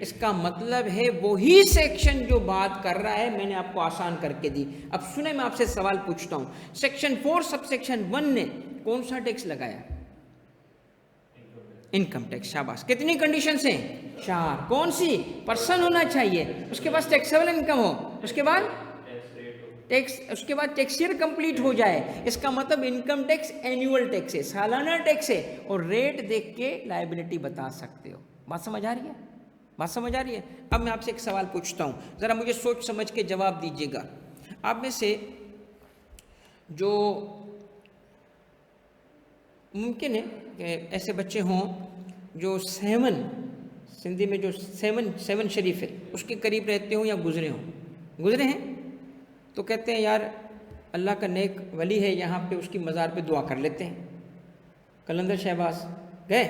इसका मतलब है वही सेक्शन जो बात कर रहा है, मैंने आपको आसान करके दी। अब सुने, मैं आपसे सवाल पूछता हूं। सेक्शन 4 सबसेक्शन 1 ने कौन सा टैक्स लगाया, इनकम टैक्स। शाबाश। कितनी कंडीशंस हैं, 4। कौन सी, पर्सन होना चाहिए, उसके पास टैक्सेबल इनकम हो, उसके बाद टैक्स, उसके बाद टैक्स ईयर कंप्लीट हो जाए। इसका मतलब इनकम टैक्स एनुअल टैक्स है, सालाना टैक्स है। और रेट देख के लायबिलिटी बता सकते हो। बात समझ आ रही है, बात समझ आ रही है। अब मैं आपसे एक सवाल पूछता हूँ, ज़रा मुझे सोच समझ के जवाब दीजिएगा। आप में से जो मुमकिन है कि ऐसे बच्चे हों जो 7, सिंधी में जो 7 शरीफ है उसके करीब रहते हो या गुजरे हैं, तो कहते हैं यार अल्लाह का नेक वली है यहाँ पे, उसकी मज़ार पे दुआ कर लेते हैं। कलंदर शहबाज गए,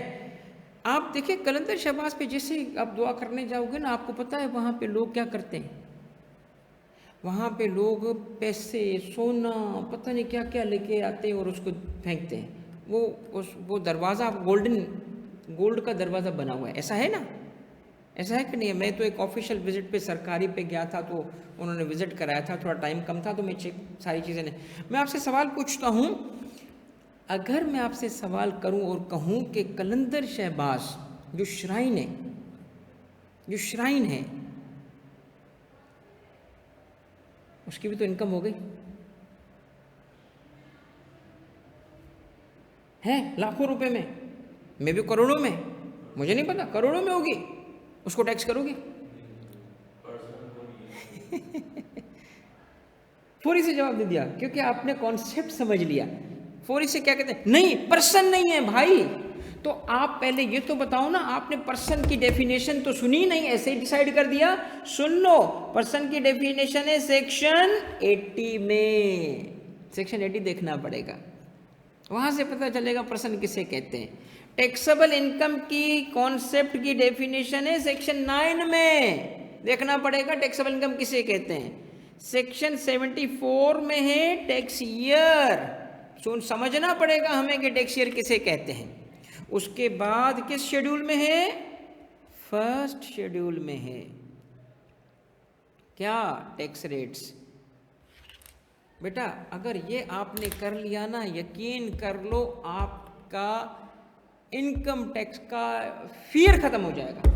आप देखिए कलंदर शहबाज पे जैसे आप दुआ करने जाओगे ना, आपको पता है वहाँ पे लोग क्या करते हैं, वहाँ पे लोग पैसे, सोना, पता नहीं क्या क्या लेके आते हैं और उसको फेंकते हैं। वो दरवाज़ा गोल्ड का दरवाज़ा बना हुआ है, ऐसा है ना, ऐसा है कि नहीं। मैं तो एक ऑफिशियल विजिट पे सरकारी पे गया था, तो उन्होंने विजिट कराया था, थोड़ा टाइम कम था तो मैं चेक सारी चीज़ें नहीं। मैं आपसे सवाल पूछता हूँ, अगर मैं आपसे सवाल करूँ और कहूँ कि कलंदर शहबाज जो श्राइन है उसकी भी तो इनकम हो गई है, लाखों रुपए में भी करोड़ों में, मुझे नहीं पता, करोड़ों में होगी, उसको टैक्स करोगे? फौरी से जवाब दे दिया क्योंकि आपने कॉन्सेप्ट समझ लिया। फौरी से क्या कहते हैं, नहीं पर्सन नहीं है भाई। तो आप पहले ये तो बताओ ना, आपने पर्सन की डेफिनेशन तो सुनी नहीं, ऐसे ही डिसाइड कर दिया। सुन लो, पर्सन की डेफिनेशन है सेक्शन 80 में। सेक्शन 80 देखना पड़ेगा, वहां से पता चलेगा पर्सन किसे कहते हैं। टैक्सेबल इनकम की कॉन्सेप्ट की डेफिनेशन है सेक्शन 9 में, देखना पड़ेगा टैक्सेबल इनकम किसे कहते हैं। सेक्शन 74 में है टैक्स ईयर, समझना पड़ेगा हमें कि टैक्स ईयर किसे कहते हैं। उसके बाद किस शेड्यूल में है, फर्स्ट शेड्यूल में है क्या, टैक्स रेट्स। बेटा अगर ये आपने कर लिया ना, यकीन कर लो आपका इनकम टैक्स का फियर खत्म हो जाएगा,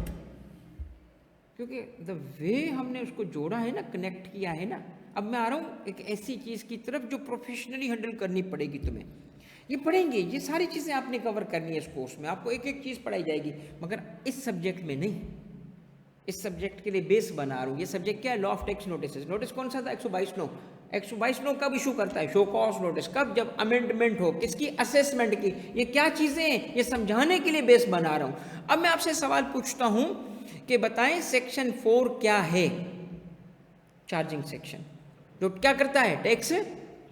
क्योंकि द वे हमने उसको जोड़ा है ना, कनेक्ट किया है ना। अब मैं आ रहा हूँ एक ऐसी चीज़ की तरफ जो प्रोफेशनली हैंडल करनी पड़ेगी तुम्हें। ये पढ़ेंगे, ये सारी चीज़ें आपने कवर करनी है इस कोर्स में, आपको एक एक चीज़ पढ़ाई जाएगी, मगर इस सब्जेक्ट में नहीं। इस सब्जेक्ट के लिए बेस बना रहा हूँ। ये सब्जेक्ट क्या है, law of tax notice. Notice कौन सा था, 122 नो। 122 नो कब इशू करता है, शो कॉज नोटिस, कब, जब अमेंडमेंट हो, किसकी, असेसमेंट की। ये क्या चीज़ें हैं, ये समझाने के लिए बेस बना रहा हूँ। अब मैं आपसे सवाल पूछता हूँ कि बताएं सेक्शन 4 क्या है, चार्जिंग सेक्शन, जो क्या करता है, टैक्स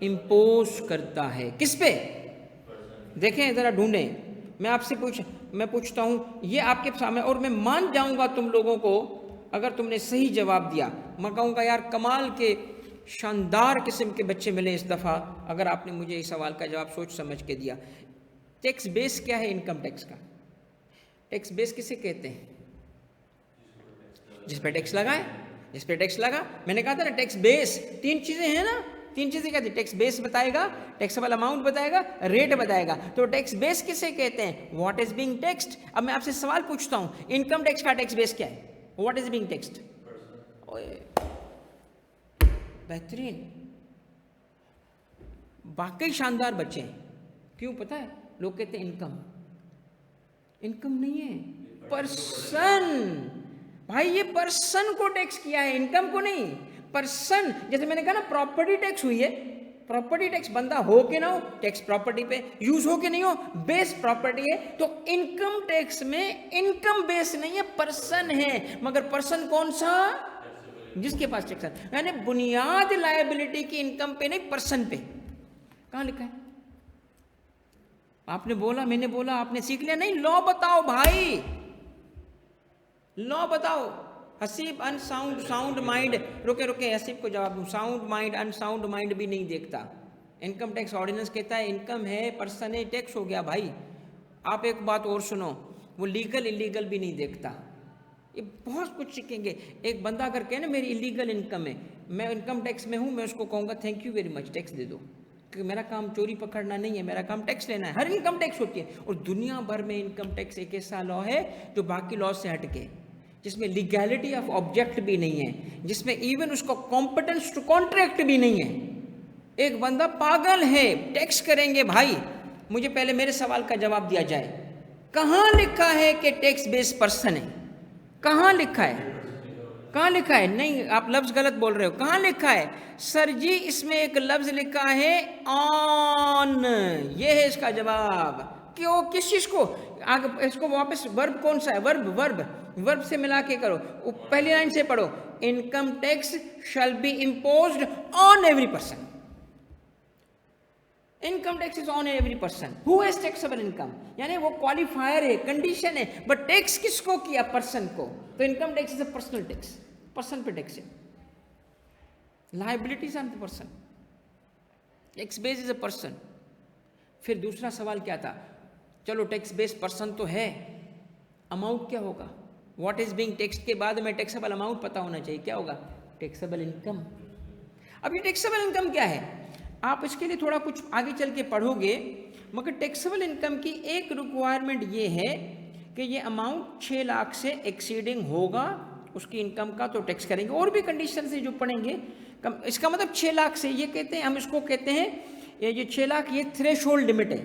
इम्पोज करता है किस पे, देखें ज़रा ढूंढें। मैं पूछता हूँ ये आपके सामने, और मैं मान जाऊँगा तुम लोगों को अगर तुमने सही जवाब दिया। मैं कहूँगा यार कमाल के शानदार किस्म के बच्चे मिले इस दफ़ा, अगर आपने मुझे इस सवाल का जवाब सोच समझ के दिया। टैक्स बेस क्या है इनकम टैक्स का, टैक्स बेस किसे कहते हैं, जिस पे टैक्स लगाए, जिस पे टैक्स लगा। मैंने कहा था ना टैक्स बेस, 3 चीज़ें हैं ना, 3 चीज़ें क्या थी, टैक्स बेस बताएगा, टैक्सेबल अमाउंट बताएगा, रेट बताएगा। तो टैक्स बेस किसे कहते हैं, व्हाट इज बीइंग टैक्स्ड। अब मैं आपसे सवाल पूछता हूँ, इनकम टैक्स का टैक्स बेस क्या है, व्हाट इज बीइंग टैक्स्ड। बेहतरीन, वाकई शानदार बच्चे हैं। क्यों पता है, लोग कहते हैं इनकम, इनकम नहीं है, पर्सन। भाई ये पर्सन को टैक्स किया है, इनकम को नहीं, पर्सन। जैसे मैंने कहा ना प्रॉपर्टी टैक्स हुई है, प्रॉपर्टी टैक्स बंदा हो के ना हो, टैक्स प्रॉपर्टी पे, यूज हो के नहीं हो, बेस प्रॉपर्टी है। तो इनकम टैक्स में इनकम बेस नहीं है, पर्सन है। मगर पर्सन कौन सा, जिसके पास टैक्स है, यानी बुनियाद लायबिलिटी की इनकम पे नहीं, पर्सन पे। कहां लिखा है, आपने बोला, मैंने बोला, आपने सीख लिया नहीं। लॉ बताओ भाई, लॉ बताओ। हसीब अनसाउंड, साउंड माइंड, रुके हसीब को जवाब दूं, साउंड माइंड अनसाउंड माइंड भी नहीं देखता। इनकम टैक्स ऑर्डिनेंस कहता है इनकम है, पर्सन है, टैक्स हो गया भाई। आप एक बात और सुनो, वो लीगल इलीगल भी नहीं देखता। ये बहुत कुछ सीखेंगे। एक बंदा अगर कहे ना मेरी इलीगल इनकम है, मैं इनकम टैक्स में हूँ, मैं उसको कहूँगा thank you very much, tax दे दो, क्योंकि मेरा काम चोरी पकड़ना नहीं है, मेरा काम टैक्स लेना है। हर इनकम टैक्स होती है, और दुनिया भर में इनकम टैक्स एक ऐसा लॉ है जो बाकी लॉ से हटके, जिसमें लीगैलिटी ऑफ ऑब्जेक्ट भी नहीं है, जिसमें इवन उसका कॉम्पिटेंस टू कॉन्ट्रैक्ट भी नहीं है। एक बंदा पागल है, टैक्स करेंगे भाई। मुझे पहले मेरे सवाल का जवाब दिया जाए, कहाँ लिखा है कि टैक्स बेस्ड पर्सन है, कहाँ लिखा है, कहाँ लिखा है। नहीं, आप लफ्ज गलत बोल रहे हो, कहाँ लिखा है सर जी, इसमें एक लफ्ज लिखा है ऑन, ये है इसका जवाब। क्यों, किस चीज को, आगे इसको वापस, वर्ब कौन सा है, वर्ब से मिला के करो, पहली लाइन से पढ़ो, income tax shall be imposed on every person. Income tax is on every person who has taxable income, यानी वो क्वालिफायर है, कंडीशन है, बट टैक्स किसको किया, पर्सन को। तो income tax is a personal tax, person पे टैक्स है, liabilities on the person, tax base is a person. फिर दूसरा सवाल क्या था, चलो टैक्स बेस पर्सन तो है, अमाउंट क्या होगा, व्हाट इज बीइंग टैक्स्ड के बाद में टैक्सेबल अमाउंट पता होना चाहिए, क्या होगा, टैक्सेबल इनकम। अब ये टैक्सेबल इनकम क्या है, आप इसके लिए थोड़ा कुछ आगे चल के पढ़ोगे, मगर टैक्सेबल इनकम की एक रिक्वायरमेंट ये है कि ये अमाउंट 6 लाख से एक्सीडिंग होगा उसकी इनकम का, तो टैक्स करेंगे। और भी कंडीशन से जो पढ़ेंगे, इसका मतलब 6 लाख से, ये कहते हैं, हम इसको कहते हैं, ये 6 लाख ये थ्रेशोल्ड लिमिट है।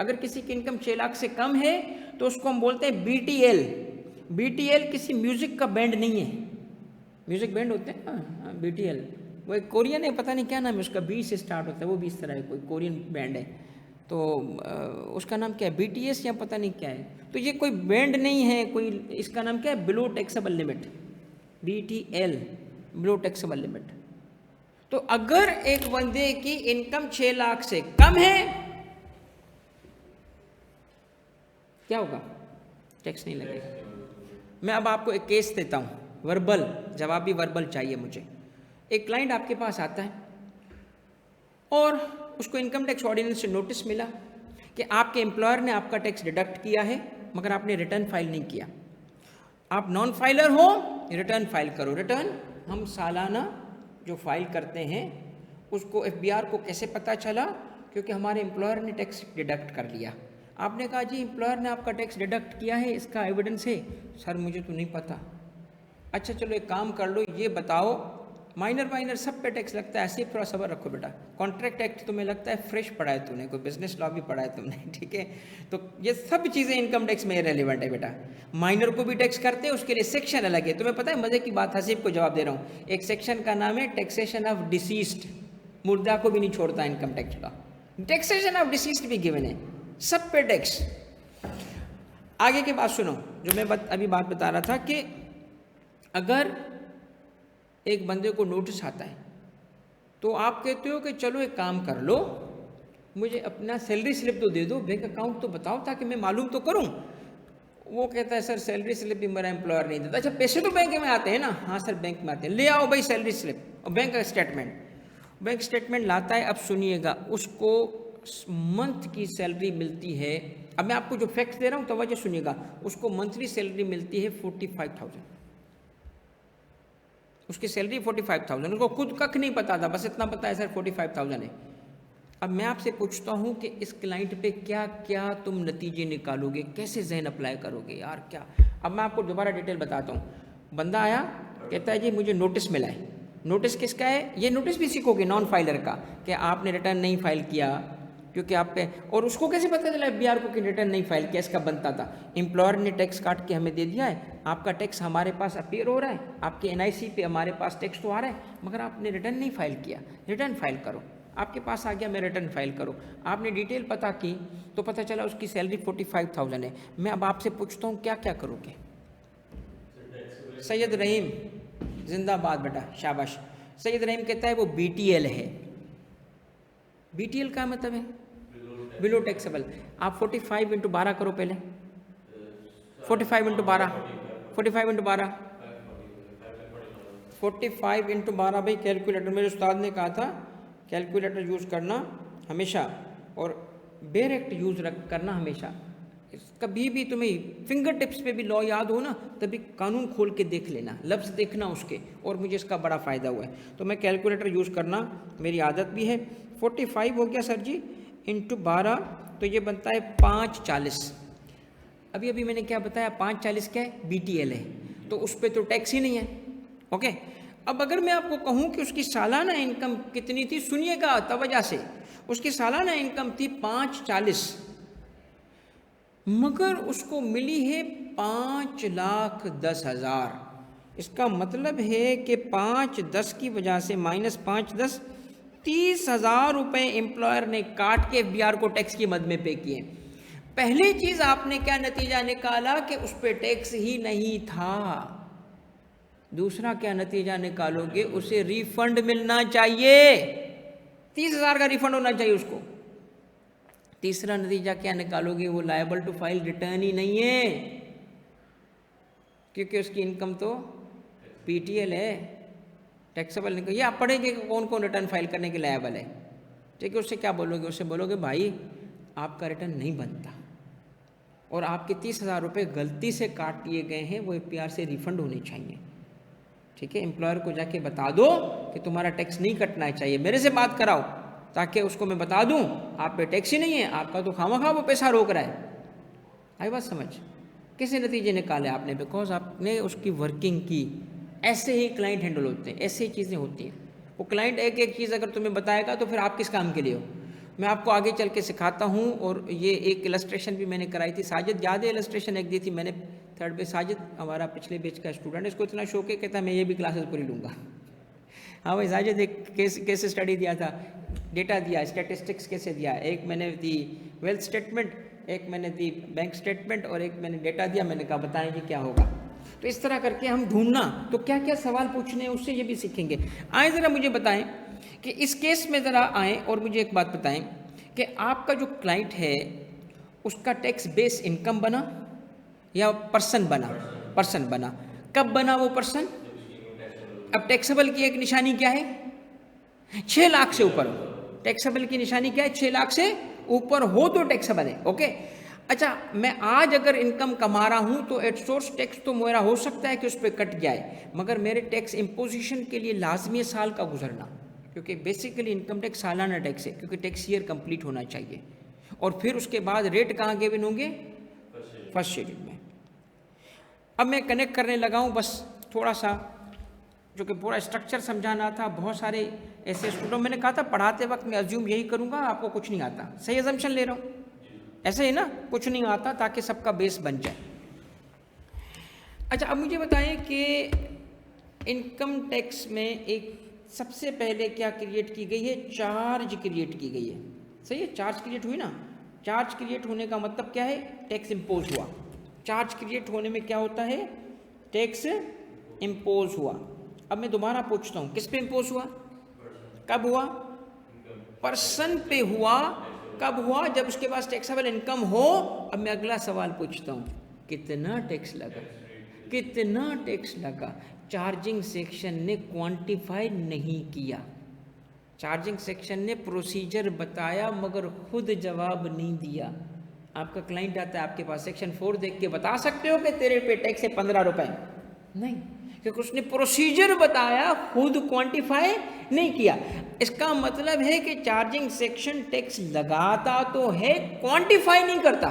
अगर किसी की इनकम 6 लाख से कम है तो उसको हम बोलते हैं BTL। BTL किसी म्यूजिक का बैंड नहीं है, म्यूजिक बैंड होते हैं ना, BTL, वो एक कोरियन है, पता नहीं क्या नाम है उसका, बी से स्टार्ट होता है, वो भी इस तरह है, कोई कोरियन बैंड है, तो उसका नाम क्या है, BTS या पता नहीं क्या है। तो ये कोई बैंड नहीं है, कोई, इसका नाम क्या है, below taxable limit, BTL, below taxable limit. तो अगर एक बंदे की इनकम 6 लाख से कम है, क्या होगा, टैक्स नहीं लगेगा। मैं अब आपको एक केस देता हूँ, वर्बल जवाब भी वर्बल चाहिए मुझे। एक क्लाइंट आपके पास आता है और उसको इनकम टैक्स ऑर्डिनेंस से नोटिस मिला कि आपके एम्प्लॉयर ने आपका टैक्स डिडक्ट किया है मगर आपने रिटर्न फाइल नहीं किया। आप नॉन फाइलर हो, रिटर्न फाइल करो। रिटर्न हम सालाना जो फाइल करते हैं उसको FBR को कैसे पता चला, क्योंकि हमारे एम्प्लॉयर ने टैक्स डिडक्ट कर लिया। आपने कहा जी एम्प्लॉयर ने आपका टैक्स डिडक्ट किया है, इसका एविडेंस है। सर मुझे तो नहीं पता। अच्छा चलो एक काम कर लो, ये बताओ माइनर सब पे टैक्स लगता है, ऐसे ही थोड़ा सब्र रखो बेटा। कॉन्ट्रैक्ट एक्ट तुम्हें लगता है फ्रेश पढ़ा है तूने, कोई बिजनेस लॉ भी पढ़ा है तुमने, ठीक है। तो ये सब चीज़ें इनकम टैक्स में रेलिवेंट है बेटा। माइनर को भी टैक्स करते हैं, उसके लिए सेक्शन अलग है। तुम्हें पता है, मजे की बात, हसीब को जवाब दे रहा हूँ, एक सेक्शन का नाम है टैक्सेशन ऑफ डिसीज्ड, मुर्दा को भी नहीं छोड़ता इनकम टैक्स का। टैक्सेशन ऑफ डिसीज्ड भी गिवन है, सब पे टैक्स। आगे की बात सुनो, जो मैं अभी बात बता रहा था कि अगर एक बंदे को नोटिस आता है तो आप कहते हो कि चलो एक काम कर लो, मुझे अपना सैलरी स्लिप तो दे दो, बैंक अकाउंट तो बताओ ताकि मैं मालूम तो करूं। वो कहता है सर सैलरी स्लिप भी मेरा एम्प्लॉयर नहीं देता। अच्छा पैसे तो बैंक में आते हैं ना, हाँ सर बैंक में आते हैं, ले आओ भाई सैलरी स्लिप और बैंक का स्टेटमेंट। बैंक स्टेटमेंट लाता है। अब सुनिएगा, उसको मंथ की सैलरी मिलती है। अब मैं आपको जो फैक्ट दे रहा हूँ तो वजह सुनिएगा, उसको मंथली सैलरी मिलती है 45,000। उसकी सैलरी 45,000, उनको खुद कख नहीं पता था, बस इतना पता है सर 45,000 है। अब मैं आपसे पूछता हूँ कि इस क्लाइंट पे क्या क्या तुम नतीजे निकालोगे, कैसे जहन अप्लाई करोगे यार क्या। अब मैं आपको दोबारा डिटेल बताता हूँ। बंदा आया, कहता है जी मुझे नोटिस मिला है। नोटिस किसका है, ये नोटिस भी सीखोगे नॉन फाइलर का, कि आपने रिटर्न नहीं फाइल किया क्योंकि आप पे, और उसको कैसे पता चला FBR को कि रिटर्न नहीं फाइल किया, इसका बनता था। एम्प्लॉयर ने टैक्स काट के हमें दे दिया है, आपका टैक्स हमारे पास अपीयर हो रहा है, आपके NIC पे हमारे पास टैक्स तो आ रहा है, मगर आपने रिटर्न नहीं फाइल किया, रिटर्न फाइल करो। आपके पास आ गया, मैं रिटर्न फाइल करो। आपने डिटेल पता की तो पता चला उसकी सैलरी 45,000 है। मैं अब आपसे पूछता हूँ क्या क्या करोगे। सैयद रहीम जिंदाबाद बेटा, शाबाश। सैयद रहीम कहता है वो BTL है। BTL का मतलब है बिलो टैक्सेबल। आप 45 × 12 करो पहले, 45 × 12, 45 × 12, 45 × 12 भाई कैलकुलेटर, मेरे उस्ताद ने कहा था कैलकुलेटर यूज़ करना हमेशा और डायरेक्ट यूज़ करना हमेशा। कभी भी तुम्हें फिंगर टिप्स पे भी लॉ याद हो ना, तभी कानून खोल के देख लेना, लफ्ज़ देखना उसके, और मुझे इसका बड़ा फ़ायदा हुआ है। तो मैं कैलकुलेटर यूज़ करना मेरी आदत भी है। 45 हो गया सर जी × 12, तो ये बनता है 540। अभी अभी मैंने क्या बताया, 540 क्या है, BTL है, तो उस पर तो टैक्स ही नहीं है। ओके, अब अगर मैं आपको कहूँ कि उसकी सालाना इनकम कितनी थी, सुनिएगा तवज्जो से, उसकी सालाना इनकम थी 540, मगर उसको मिली है 5,10,000। इसका मतलब है कि 510 की वजह से -5 10 30,000 रुपये एम्प्लॉयर ने काट के FBR को टैक्स की मद में पे किए। पहली चीज आपने क्या नतीजा निकाला कि उस पर टैक्स ही नहीं था। दूसरा क्या नतीजा निकालोगे, उसे रिफंड मिलना चाहिए, 30,000 का रिफंड होना चाहिए उसको। तीसरा नतीजा क्या निकालोगे, वो लायबल टू फाइल रिटर्न ही नहीं है, क्योंकि उसकी इनकम तो PTL है, टैक्सेबल नहीं। ये आप पढ़ेंगे कि कौन कौन रिटर्न फाइल करने के लायबल है, ठीक है। उससे क्या बोलोगे, उससे बोलोगे भाई आपका रिटर्न नहीं बनता और आपके 30,000 रुपये गलती से काट दिए गए हैं, वो FBR से रिफंड होने चाहिए, ठीक है। एम्प्लॉयर को जाके बता दो कि तुम्हारा टैक्स नहीं कटना चाहिए, मेरे से बात कराओ ताकि उसको मैं बता दूं आप पे टैक्स ही नहीं है, आपका तो खामखा वो पैसा रोक रहा है। आई बात समझ, कैसे नतीजे निकाले आपने, बिकॉज आपने उसकी वर्किंग की। ऐसे ही क्लाइंट हैंडल होते हैं, ऐसे ही चीज़ें होती हैं। वो क्लाइंट एक एक चीज़ अगर तुम्हें बताएगा तो फिर आप किस काम के लिए हो। मैं आपको आगे चल के सिखाता हूँ। और ये एक इलस्ट्रेशन भी मैंने कराई थी, साजिद याद है इलस्ट्रेशन एक दी थी मैंने थर्ड बैच साजिद हमारा पिछले बैच का स्टूडेंट है, इसको इतना शौक है, कहता है मैं ये भी क्लासेस पूरी लूँगा। हाँ भाई साजिद, एक केस स्टडी दिया था, डेटा दिया, स्टैटिस्टिक्स कैसे दिया, एक मैंने दी वेल्थ स्टेटमेंट, एक मैंने दी बैंक स्टेटमेंट और एक मैंने डेटा दिया, मैंने कहा बताएंगे क्या होगा। तो इस तरह करके हम ढूंढना, तो क्या क्या सवाल पूछने हैं उससे ये भी सीखेंगे। आए ज़रा मुझे बताएं कि इस केस में ज़रा आएँ और मुझे एक बात बताएं कि आपका जो क्लाइंट है उसका टैक्स बेस इनकम बना या पर्सन बना? पर्सन बना। कब बना वो पर्सन? अब टैक्सेबल की एक निशानी क्या है? 6 लाख से ऊपर हो। टैक्सेबल की निशानी क्या है? 6 लाख से ऊपर हो तो टैक्सेबल है। ओके, अच्छा, मैं आज अगर इनकम कमा रहा हूं तो एट सोर्स टैक्स तो मेरा हो सकता है कि उस पर कट जाए, मगर मेरे टैक्स इम्पोजिशन के लिए लाजमी साल का गुजरना, क्योंकि बेसिकली इनकम टैक्स सालाना टैक्स है, क्योंकि टैक्स ईयर कंप्लीट होना चाहिए। और फिर उसके बाद रेट कहाँ गिवन होंगे? फर्स्ट शेड्यूल में। अब मैं कनेक्ट करने लगा हूँ, बस थोड़ा सा, जो कि पूरा स्ट्रक्चर समझाना था। बहुत सारे ऐसे स्टूडेंट, मैंने कहा था पढ़ाते वक्त मैं अज्यूम यही करूँगा आपको कुछ नहीं आता, सही अजम्पशन ले रहा हूँ, ऐसे ही ना, कुछ नहीं आता ताकि सबका बेस बन जाए। अच्छा, अब मुझे बताएं कि इनकम टैक्स में एक सबसे पहले क्या क्रिएट की गई है? चार्ज क्रिएट की गई है, सही है, चार्ज क्रिएट हुई ना। चार्ज क्रिएट होने का मतलब क्या है? टैक्स इम्पोज हुआ। चार्ज क्रिएट होने में क्या होता है? टैक्स इम्पोज हुआ। अब मैं दोबारा पूछता हूँ, किस पे इम्पोज हुआ? कब हुआ? पर्सन पे हुआ। कब हुआ? जब उसके पास टैक्सेबल इनकम हो। अब मैं अगला सवाल पूछता हूँ, कितना टैक्स लगा? कितना टैक्स लगा? चार्जिंग सेक्शन ने क्वांटिफाई नहीं किया। चार्जिंग सेक्शन ने प्रोसीजर बताया मगर खुद जवाब नहीं दिया। आपका क्लाइंट आता है आपके पास, सेक्शन 4 देख के बता सकते हो कि तेरे पे टैक्स है 15 रुपए? नहीं, क्योंकि उसने प्रोसीजर बताया, खुद क्वांटिफाई नहीं किया। इसका मतलब है कि चार्जिंग सेक्शन टैक्स लगाता तो है, क्वांटिफाई नहीं करता।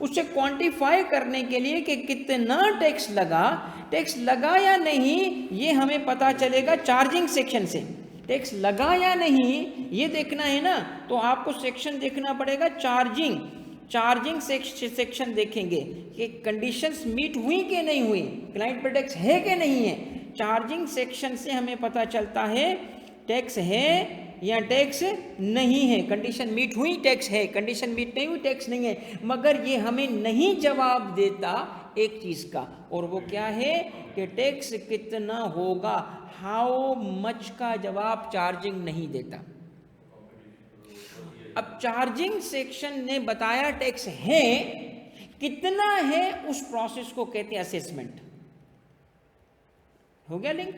उसे क्वांटिफाई करने के लिए कि कितना टैक्स लगा या नहीं, ये हमें पता चलेगा चार्जिंग सेक्शन से। टैक्स लगा या नहीं ये देखना है ना, तो आपको सेक्शन देखना पड़ेगा चार्जिंग सेक्शन देखेंगे कि कंडीशंस मीट हुई कि नहीं हुई, क्लाइंट पर टैक्स है कि नहीं है। चार्जिंग सेक्शन से हमें पता चलता है टैक्स है या टैक्स नहीं है। कंडीशन मीट हुई, टैक्स है, कंडीशन मीट नहीं हुई, टैक्स नहीं है। मगर ये हमें नहीं जवाब देता एक चीज़ का, और वो क्या है कि टैक्स कितना होगा, हाउ मच का जवाब चार्जिंग नहीं देता। अब चार्जिंग सेक्शन ने बताया टैक्स है, कितना है उस प्रोसेस को कहते हैं असेसमेंट। हो गया लिंक?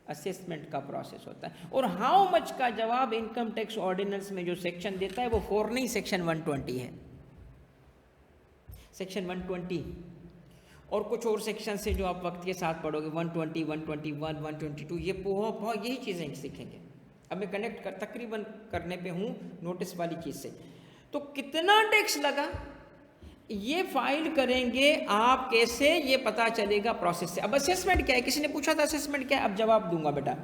असेसमेंट का प्रोसेस होता है। और हाउ मच का जवाब इनकम टैक्स ऑर्डिनेंस में जो सेक्शन देता है वो 4 नहीं, सेक्शन 120 है। सेक्शन 120 और कुछ और सेक्शन से जो आप वक्त के साथ पढ़ोगे, 120, 121, 122, ये बहुत यही चीज़ें सीखेंगे। अब मैं कनेक्ट तकरीबन करने पे हूँ नोटिस वाली चीज़ से। तो कितना टैक्स लगा ये फाइल करेंगे आप कैसे, ये पता चलेगा प्रोसेस से। अब असेसमेंट क्या है? किसी ने पूछा था असेसमेंट क्या है, अब जवाब दूंगा बेटा।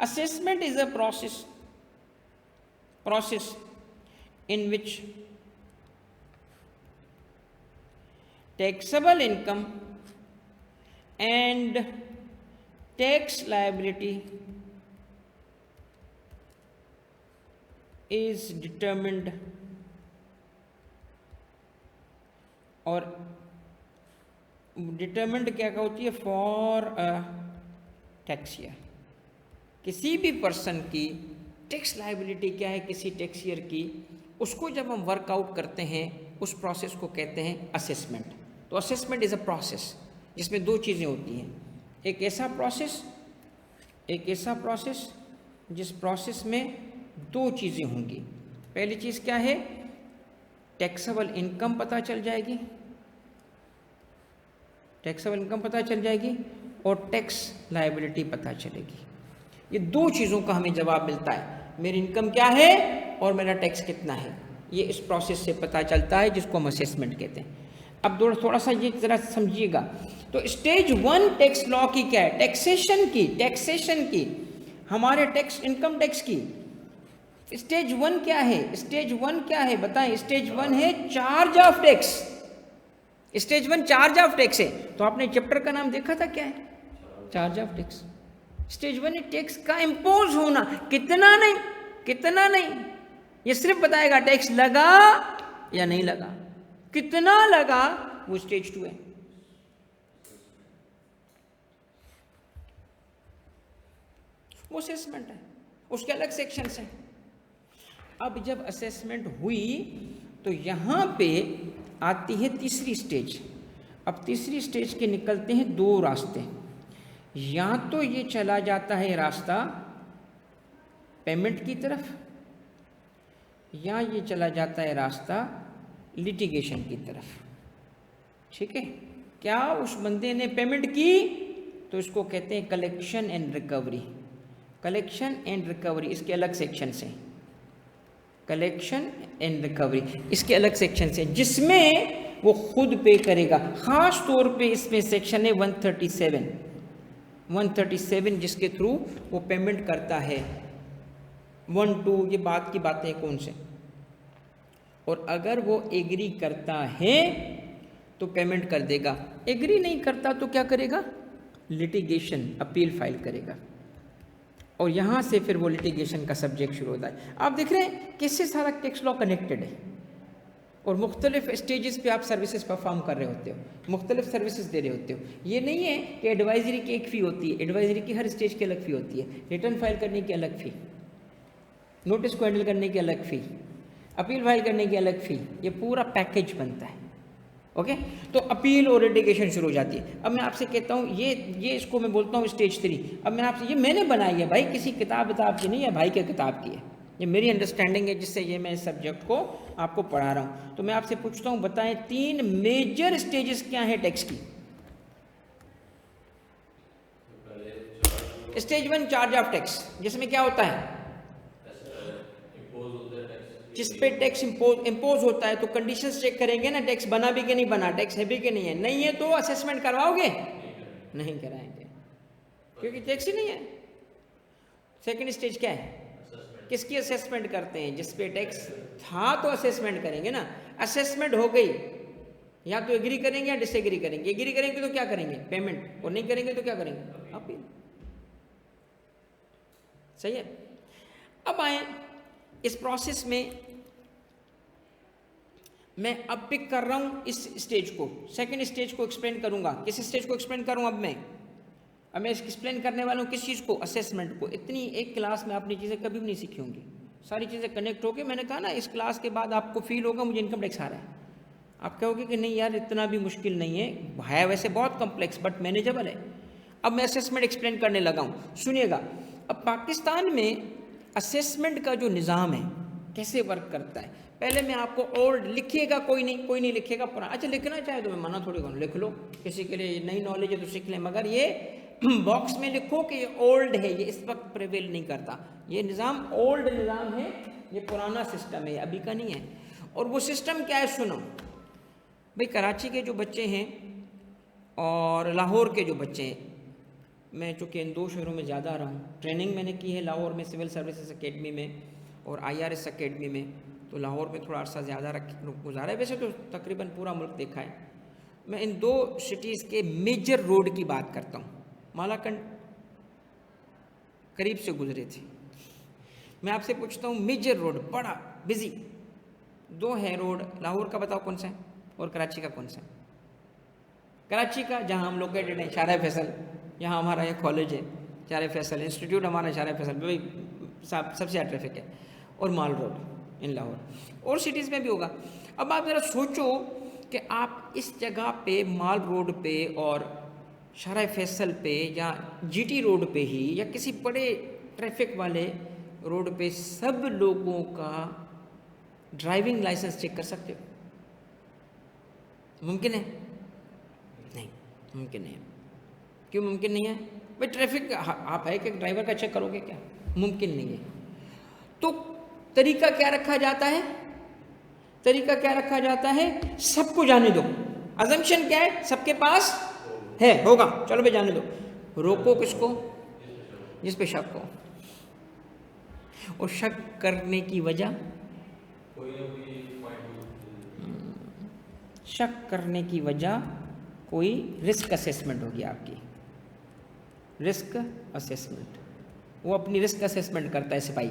Assessment is a process in which taxable income and tax liability is determined, और डिटर्मिंड क्या होती है? For a tax year. किसी भी पर्सन की टैक्स लाइबिलिटी क्या है किसी टैक्स ईयर की, उसको जब हम वर्कआउट करते हैं उस प्रोसेस को कहते हैं असेसमेंट। तो असेसमेंट इज़ अ प्रोसेस जिसमें 2 चीज़ें होती हैं। एक ऐसा प्रोसेस जिस प्रोसेस में 2 चीज़ें होंगी। पहली चीज़ क्या है? टैक्सेबल इनकम पता चल जाएगी, और टैक्स लायबिलिटी पता चलेगी। ये 2 चीज़ों का हमें जवाब मिलता है, मेरी इनकम क्या है और मेरा टैक्स कितना है, ये इस प्रोसेस से पता चलता है जिसको हम असेसमेंट कहते हैं। अब थोड़ा सा ये ज़रा समझिएगा। तो स्टेज 1 टैक्स लॉ की क्या है? टैक्सेशन की हमारे इनकम टैक्स की स्टेज 1 क्या है? स्टेज 1 क्या है बताएं? स्टेज 1 है charge of tax. Stage 1 charge of tax है, तो आपने चैप्टर का नाम देखा था, क्या है? Charge of tax. स्टेज 1 है टैक्स का इम्पोज होना, कितना नहीं, कितना नहीं, ये सिर्फ बताएगा टैक्स लगा या नहीं लगा, कितना लगा, वो स्टेज 2 है। वो असेसमेंट है, उसके अलग सेक्शंस हैं। अब जब असेसमेंट हुई तो यहां पे आती है तीसरी स्टेज। अब तीसरी स्टेज के निकलते हैं दो रास्ते, या तो ये चला जाता है रास्ता पेमेंट की तरफ, या ये चला जाता है रास्ता लिटिगेशन की तरफ। ठीक है, क्या उस बंदे ने पेमेंट की तो इसको कहते हैं collection and recovery. Collection and recovery इसके अलग सेक्शन से, कलेक्शन एंड रिकवरी इसके अलग सेक्शन से, जिसमें वो खुद पे करेगा। खास तौर पे इसमें सेक्शन है 137 जिसके थ्रू वो पेमेंट करता है। 1, 2 ये बात की बातें हैं कौन से, और अगर वो एग्री करता है तो पेमेंट कर देगा, एग्री नहीं करता तो क्या करेगा? लिटिगेशन, अपील फाइल करेगा, और यहाँ से फिर वो लिटिगेशन का सब्जेक्ट शुरू होता है। आप देख रहे हैं किससे सारा टैक्स लॉ कनेक्टेड है, और मुख्तलिफ स्टेजेस पे आप सर्विसेज परफॉर्म कर रहे होते हो, मुख्तलिफ सर्विसेज दे रहे होते हो। ये नहीं है कि एडवाइजरी की एक फ़ी होती है, एडवाइजरी की हर स्टेज की अलग फ़ी होती है, रिटर्न फाइल करने की अलग फ़ी, नोटिस को हैंडल करने की अलग फ़ी, अपील फाइल करने की अलग फ़ी, ये पूरा पैकेज बनता है। ओके, तो अपील और लिटिगेशन शुरू हो जाती है। अब मैं आपसे कहता हूँ ये इसको मैं बोलता हूँ स्टेज 3। अब मैं आपसे, ये मैंने बनाई है भाई, किसी किताब की नहीं है, भाई के किताब की है, ये मेरी अंडरस्टैंडिंग है जिससे ये मैं इस सब्जेक्ट को आपको पढ़ा रहा हूँ। तो मैं आपसे पूछता हूँ, बताएं 3 मेजर स्टेजेस क्या है टैक्स की? स्टेज 1 चार्ज ऑफ टैक्स, जिसमें क्या होता है? जिस पे टैक्स इम्पोज होता है तो कंडीशंस चेक करेंगे ना, टैक्स बना भी कि नहीं बना, टैक्स है भी कि नहीं है। नहीं है तो असेसमेंट करवाओगे? नहीं कराएंगे, क्योंकि टैक्स ही नहीं है। सेकंड स्टेज क्या है? किसकी असेसमेंट करते हैं? जिस पे टैक्स था तो असेसमेंट करेंगे ना। असेसमेंट हो गई, या तो एग्री करेंगे या डिसएग्री करेंगे। एग्री करेंगे तो क्या करेंगे? पेमेंट, और नहीं करेंगे तो क्या करेंगे? अपील। सही है। अब आए इस प्रोसेस में, मैं अब पिक कर रहा हूं इस स्टेज को, सेकंड स्टेज को एक्सप्लेन करूंगा। किस स्टेज को एक्सप्लेन करूं अब मैं एक्सप्लेन करने वाला हूं किस चीज़ को? असेसमेंट को। इतनी एक क्लास में आपने चीज़ें कभी भी नहीं सीखी होंगी, सारी चीज़ें कनेक्ट होकर, मैंने कहा ना इस क्लास के बाद आपको फील होगा मुझे इनकम टैक्स आ रहा है। आप कहोगे कि नहीं यार इतना भी मुश्किल नहीं है वैसे बहुत कॉम्प्लेक्स बट मैनेजेबल है। अब मैं असेसमेंट एक्सप्लेन करने लगा हूँ, सुनिएगा। अब पाकिस्तान में असेसमेंट का जो निज़ाम है कैसे वर्क करता है, पहले मैं आपको ओल्ड, लिखिएगा, कोई नहीं लिखेगा पुराना। अच्छा लिखना चाहे तो मैं मना थोड़ी करूँ, लिख लो, किसी के लिए नई नॉलेज है तो सीख लें, मगर ये बॉक्स में लिखो कि ये ओल्ड है, ये इस वक्त प्रिवेल नहीं करता, ये निज़ाम ओल्ड निज़ाम है, ये पुराना सिस्टम है, अभी का नहीं है। और वो सिस्टम क्या है सुनो भाई। कराची के जो बच्चे हैं और लाहौर के जो बच्चे हैं, मैं चूँकि इन 2 शहरों में ज़्यादा रहा हूँ, ट्रेनिंग मैंने की है लाहौर में सिविल सर्विसेज एकेडमी में और IRS एकेडमी में, तो लाहौर में थोड़ा अर्सा ज़्यादा गुजारा है, वैसे तो तकरीबन पूरा मुल्क देखा है। मैं इन 2 सिटीज़ के मेजर रोड की बात करता हूँ। मालाकंड करीब से गुजरे थे। मैं आपसे पूछता हूँ मेजर रोड, बड़ा बिजी 2 है रोड, लाहौर का बताओ कौन सा है और कराची का कौन सा है? कराची का जहाँ हम लोकेटेड हैं, शारा फैसल, यहाँ हमारा एक कॉलेज है शारा फैसल, इंस्टीट्यूट हमारा शारा फैसल, भाई सबसे ज़्यादा ट्रैफिक है, और माल रोड इन लाहौर, और सिटीज़ में भी होगा। अब आप ज़रा सोचो कि आप इस जगह पे माल रोड पे और शारा फैसल पे या GT रोड पे ही या किसी बड़े ट्रैफिक वाले रोड पे सब लोगों का ड्राइविंग लाइसेंस चेक कर सकते हो? मुमकिन है? नहीं मुमकिन नहीं है। क्यों मुमकिन नहीं है भाई? ट्रैफिक आप है कि ड्राइवर का चेक करोगे क्या? मुमकिन नहीं है। तो तरीका क्या रखा जाता है? तरीका क्या रखा जाता है? सबको जाने दो। अजम्पशन क्या है? सबके पास है, होगा, चलो भाई जाने दो। रोको किसको? जिस पे शक हो, और शक करने की वजह शक करने की वजह कोई रिस्क असेसमेंट होगी आपकी, रिस्क असेसमेंट। वो अपनी रिस्क असेसमेंट करता है सिपाही।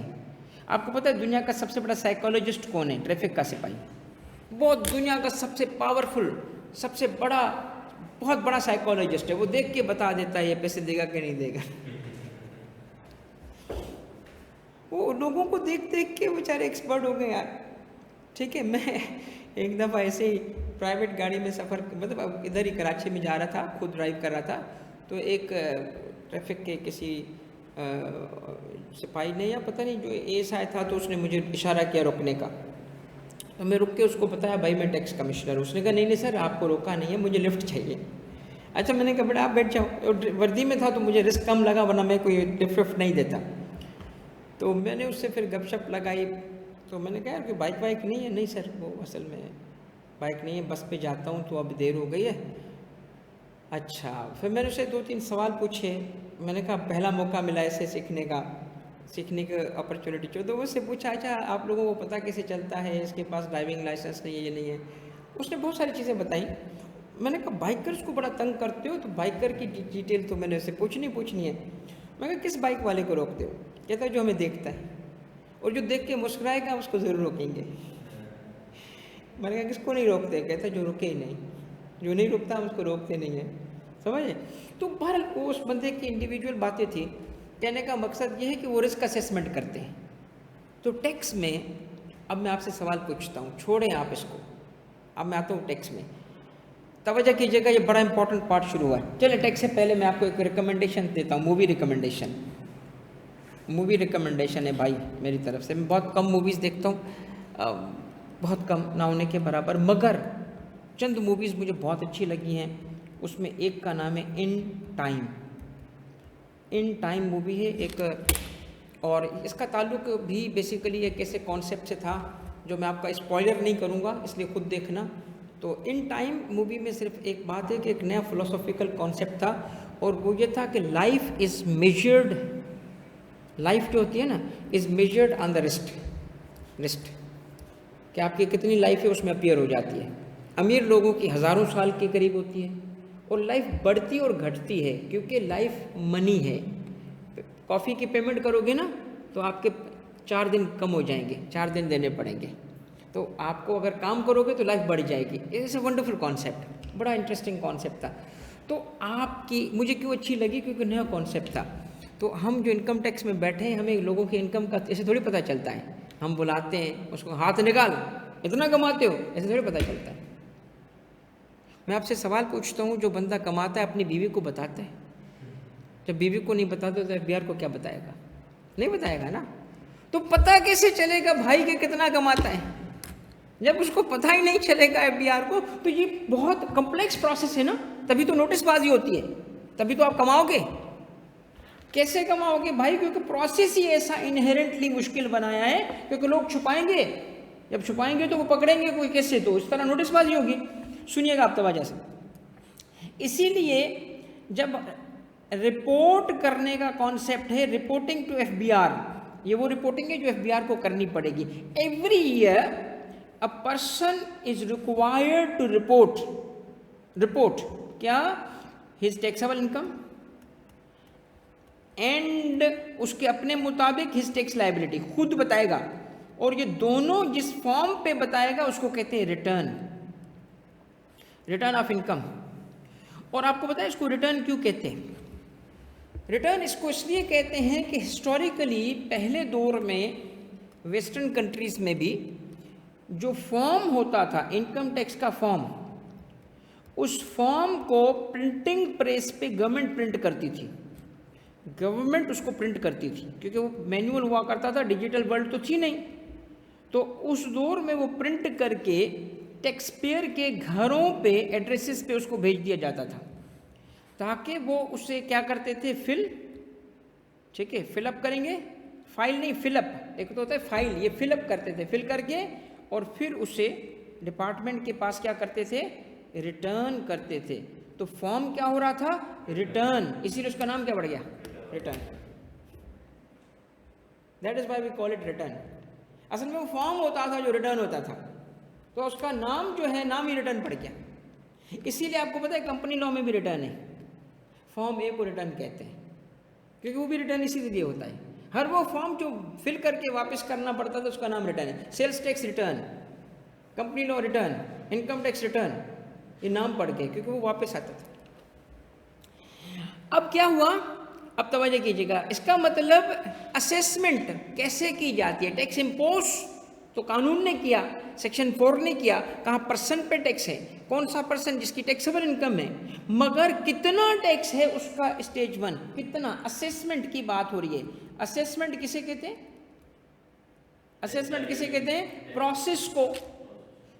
आपको पता है दुनिया का सबसे बड़ा साइकोलॉजिस्ट कौन है? ट्रैफिक का सिपाही। बहुत दुनिया का सबसे पावरफुल, सबसे बड़ा, बहुत बड़ा साइकोलॉजिस्ट है। वो देख के बता देता है ये पैसे देगा कि नहीं देगा। वो लोगों को देख देख के बेचारे एक्सपर्ट हो गए यार। ठीक है, मैं एक दफ़ा ऐसे ही प्राइवेट गाड़ी में सफ़र, मतलब इधर ही कराची में जा रहा था, खुद ड्राइव कर रहा था, तो एक ट्रैफिक के किसी सिपाही ने या पता नहीं जो एएसआई था, तो उसने मुझे इशारा किया रुकने का। तो मैं रुक के उसको बताया भाई मैं टैक्स कमिश्नर। उसने कहा नहीं नहीं सर आपको रोका नहीं है, मुझे लिफ्ट चाहिए। अच्छा, मैंने कहा बेटा आप बैठ जाओ। वर्दी में था तो मुझे रिस्क कम लगा, वरना मैं कोई लिफ्ट नहीं देता। तो मैंने उससे फिर गपशप लगाई। तो मैंने कहा यार कि बाइक वाइक नहीं है? नहीं सर वो असल में बाइक नहीं है, बस पे जाता हूँ तो अब देर हो गई है। अच्छा, फिर मैंने उससे 2-3 सवाल पूछे। मैंने कहा पहला मौका मिला ऐसे सीखने की अपॉर्चुनिटी चाहिए। तो उससे पूछा अच्छा आप लोगों को पता कैसे चलता है इसके पास ड्राइविंग लाइसेंस नहीं है, ये नहीं है। उसने बहुत सारी चीज़ें बताई। मैंने कहा बाइकर्स को बड़ा तंग करते हो, तो बाइकर की डिटेल तो मैंने उससे पूछनी है। मैं कहा किस बाइक वाले को रोकते हो? कहता है जो हमें देखता है, और जो देख के मुस्कुराएगा उसको ज़रूर रोकेंगे। मैंने कहा किसको नहीं रोकते? कहता जो रुके ही नहीं, जो नहीं रुकता हम उसको रोकते नहीं है। समझे? तो बहरहाल उस बंदे की इंडिविजुअल बातें थी। कहने का मकसद ये है कि वो रिस्क असेसमेंट करते हैं। तो टैक्स में अब मैं आपसे सवाल पूछता हूँ, छोड़ें आप इसको, अब मैं आता हूँ टैक्स में। तवज्जो कीजिएगा, ये बड़ा इंपॉर्टेंट पार्ट शुरू हुआ है। चलिए टैक्स से पहले मैं आपको एक रिकमेंडेशन देता हूँ, मूवी रिकमेंडेशन है भाई मेरी तरफ से। मैं बहुत कम मूवीज़ देखता हूँ, बहुत कम, ना होने के बराबर, मगर चंद मूवीज़ मुझे बहुत अच्छी लगी हैं। उसमें एक का नाम है इन टाइम मूवी है एक, और इसका ताल्लुक भी बेसिकली एक ऐसे कॉन्सेप्ट से था जो मैं आपका स्पॉइलर नहीं करूँगा, इसलिए खुद देखना। तो इन टाइम मूवी में सिर्फ एक बात है कि एक नया फिलोसॉफिकल कॉन्सेप्ट था, और वो ये था कि लाइफ इज़ मेजर्ड, लाइफ जो होती है ना is measured on the wrist, कि आपकी कितनी लाइफ है उसमें अपीयर हो जाती है। अमीर लोगों की हज़ारों साल के करीब होती है, और लाइफ बढ़ती और घटती है क्योंकि लाइफ मनी है। कॉफ़ी की पेमेंट करोगे ना तो आपके 4 दिन कम हो जाएंगे, 4 दिन देने पड़ेंगे। तो आपको अगर काम करोगे तो लाइफ बढ़ जाएगी। इट्स अ वंडरफुल कॉन्सेप्ट, बड़ा इंटरेस्टिंग कॉन्सेप्ट था। तो आपकी मुझे क्यों अच्छी लगी? क्योंकि नया कॉन्सेप्ट था। तो हम जो इनकम टैक्स में बैठे हैं, हमें लोगों की इनकम का ऐसे थोड़ी पता चलता है। हम बुलाते हैं उसको, हाथ निकाल इतना कमाते हो, ऐसे थोड़ी पता चलता है। मैं आपसे सवाल पूछता हूँ, जो बंदा कमाता है अपनी बीवी को बताता है? जब बीवी को नहीं बताता तो एफबीआर को क्या बताएगा? नहीं बताएगा ना। तो पता कैसे चलेगा भाई के कितना कमाता है? जब उसको पता ही नहीं चलेगा एफबीआर को, तो ये बहुत कॉम्प्लेक्स प्रोसेस है ना। तभी तो नोटिसबाजी होती है, तभी तो आप कमाओगे। कैसे कमाओगे भाई? क्योंकि प्रोसेस ही ऐसा इनहेरेंटली मुश्किल बनाया है, क्योंकि लोग छुपाएंगे, जब छुपाएंगे तो वो पकड़ेंगे कोई कैसे, तो इस तरह नोटिसबाजी होगी। सुनिएगा आप तवज्जो से। इसीलिए जब रिपोर्ट करने का कॉन्सेप्ट है रिपोर्टिंग टू एफबीआर, ये वो रिपोर्टिंग है जो एफबीआर को करनी पड़ेगी। Every year a person is required to report क्या? हिज टैक्सेबल इनकम एंड उसके अपने मुताबिक हिज टैक्स लायबिलिटी, खुद बताएगा। और ये दोनों जिस फॉर्म पे बताएगा उसको कहते हैं रिटर्न ऑफ इनकम। और आपको पता है इसको रिटर्न क्यों कहते हैं? रिटर्न इसको इसलिए कहते हैं कि हिस्टोरिकली पहले दौर में वेस्टर्न कंट्रीज़ में भी जो फॉर्म होता था इनकम टैक्स का फॉर्म, उस फॉर्म को प्रिंटिंग प्रेस पे गवर्नमेंट प्रिंट करती थी। गवर्नमेंट उसको प्रिंट करती थी क्योंकि वो मैनुअल हुआ करता था, डिजिटल वर्ल्ड तो थी नहीं। तो उस दौर में वो प्रिंट करके टैक्स पेयर के घरों पे, एड्रेसेस पे उसको भेज दिया जाता था, ताकि वो उससे क्या करते थे, ठीक है, फिलअप करेंगे, फाइल नहीं फिलअप, एक तो होता है फाइल, ये फिलअप करते थे, फिल करके और फिर उसे डिपार्टमेंट के पास क्या करते थे, रिटर्न करते थे। तो फॉर्म क्या हो रहा था, रिटर्न, इसीलिए उसका नाम क्या बढ़ गया, return. That is why we call it return. असल में वो फॉर्म होता था जो रिटर्न होता था। तो उसका नाम जो है, नाम ही रिटर्न पड़ गया। इसीलिए आपको पता है कंपनी लॉ में भी रिटर्न है, फॉर्म ए को रिटर्न कहते हैं, क्योंकि वो भी रिटर्न इसीलिए होता है। हर वो फॉर्म जो फिल करके वापस करना पड़ता था उसका नाम रिटर्न है। Sales tax return, company law return, income tax return, ये नाम पड़ गए क्योंकि वो वापस आता था। अब क्या हुआ, अब तवज्जो कीजिएगा, इसका मतलब असेसमेंट कैसे की जाती है। टैक्स इम्पोज तो कानून ने किया, सेक्शन 4 ने किया, कहाँ पर्सन पे टैक्स है, कौन सा पर्सन जिसकी टैक्सेबल इनकम है, मगर कितना टैक्स है उसका स्टेज 1 कितना, असेसमेंट की बात हो रही है। असेसमेंट किसे कहते हैं, असेसमेंट किसे कहते हैं, प्रोसेस को,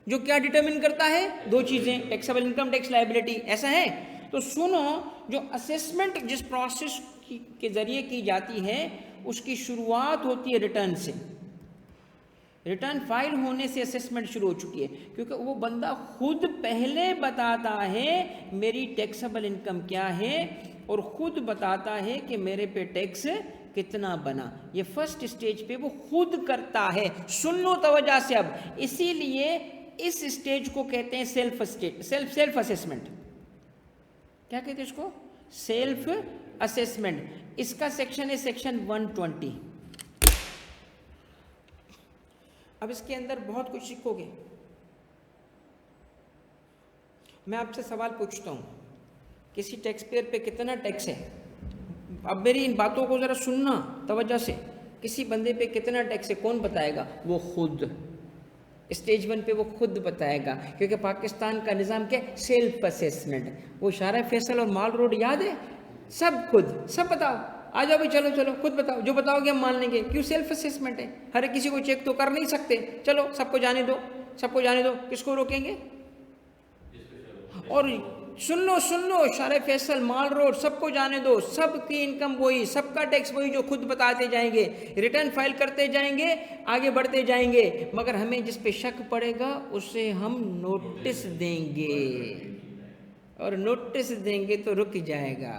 जो क्या डिटरमिन करता है, 2 चीजें, टैक्सेबल इनकम, टैक्स लायबिलिटी, ऐसा है। तो सुनो, जो असेसमेंट जिस प्रोसेस के जरिए की जाती है उसकी शुरुआत होती है रिटर्न से। रिटर्न फाइल होने से असेसमेंट शुरू हो चुकी है, क्योंकि वो बंदा खुद पहले बताता है मेरी टैक्सेबल इनकम क्या है और खुद बताता है कि मेरे पे टैक्स कितना बना। ये फर्स्ट स्टेज पे वो खुद करता है। सुन लो तवज्जो से अब, इसीलिए इस स्टेज को कहते हैं सेल्फ असेसमेंट। क्या कहते हैं इसको, सेल्फ असेसमेंट। इसका सेक्शन है सेक्शन 120। अब इसके अंदर बहुत कुछ सीखोगे। मैं आपसे सवाल पूछता हूं, किसी टैक्स पेयर पे कितना टैक्स है। अब मेरी इन बातों को जरा सुनना तवज्जो से। किसी बंदे पे कितना टैक्स है कौन बताएगा, वो खुद। स्टेज 1 पे वो खुद बताएगा, क्योंकि पाकिस्तान का निज़ाम क्या है, सेल्फ असेसमेंट। वो शारा फैसल और माल रोड याद है, सब खुद, सब बताओ, आ जाओ भाई, चलो चलो खुद बताओ, जो बताओगे हम मान लेंगे। क्यों, सेल्फ असेसमेंट है, हर किसी को चेक तो कर नहीं सकते। चलो सबको जाने दो, सबको जाने दो, किसको रोकेंगे। और सुन लो शारे फैसल, माल रोड, सबको जाने दो, सबकी इनकम वही, सबका टैक्स वही, जो खुद बताते जाएंगे, रिटर्न फाइल करते जाएंगे, आगे बढ़ते जाएंगे। मगर हमें जिस पे शक पड़ेगा उसे हम नोटिस देंगे, और नोटिस देंगे तो रुक जाएगा।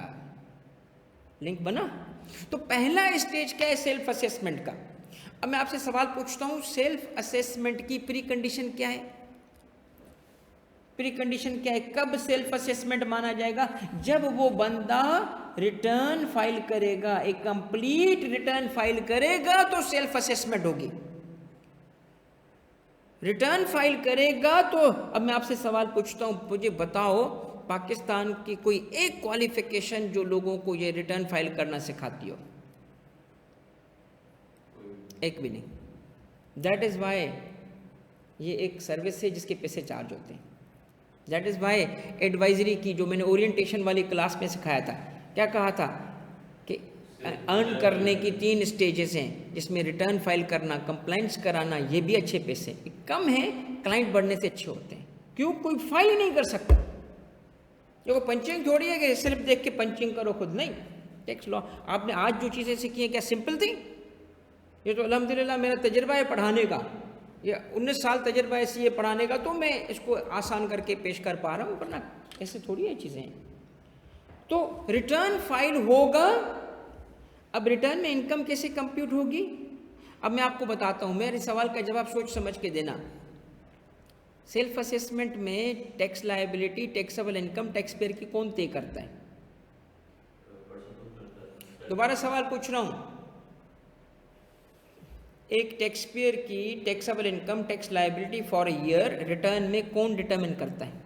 लिंक बना। तो पहला स्टेज क्या है, सेल्फ असेसमेंट का। अब मैं आपसे सवाल पूछता हूं, सेल्फ असेसमेंट की प्री कंडीशन क्या है, प्री कंडीशन क्या है, कब सेल्फ असेसमेंट माना जाएगा, जब वो बंदा रिटर्न फाइल करेगा, एक कंप्लीट रिटर्न फाइल करेगा तो सेल्फ असेसमेंट होगी। रिटर्न फाइल करेगा तो, अब मैं आपसे सवाल पूछता हूं, मुझे बताओ पाकिस्तान की कोई एक क्वालिफिकेशन जो लोगों को ये रिटर्न फाइल करना सिखाती हो, एक भी नहीं। दैट इज वाई ये एक सर्विस है जिसके पैसे चार्ज होते हैं। दैट इज वाई एडवाइजरी की, जो मैंने ओरिएंटेशन वाली क्लास में सिखाया था, क्या कहा था कि अर्न करने की 3 स्टेजेस हैं, जिसमें रिटर्न फाइल करना, कंप्लाइंस कराना, ये भी अच्छे पैसे कम है, क्लाइंट बढ़ने से अच्छे होते हैं। क्यों, कोई फाइल ही नहीं कर सकता। देखो पंचिंग थोड़ी है कि सिर्फ देख के पंचिंग करो खुद, नहीं। टैक्स लॉ आपने आज जो चीज़ें सीखी हैं क्या सिंपल थी, ये तो अल्हम्दुलिल्लाह मेरा तजर्बा है पढ़ाने का, ये 19 साल तजर्बा ऐसी है पढ़ाने का, तो मैं इसको आसान करके पेश कर पा रहा हूँ, वरना ऐसे थोड़ी है चीज़ें। तो रिटर्न फाइल होगा। अब रिटर्न में इनकम कैसे कंप्यूट होगी, अब मैं आपको बताता हूँ। मेरे सवाल का जवाब सोच समझ के देना। सेल्फ असेसमेंट में tax liability, taxable income tax payer की कौन तय करता है। दोबारा सवाल पूछ रहा हूँ, एक टैक्स पेयर की taxable income, tax liability for year return में कौन डिटरमिन करता है।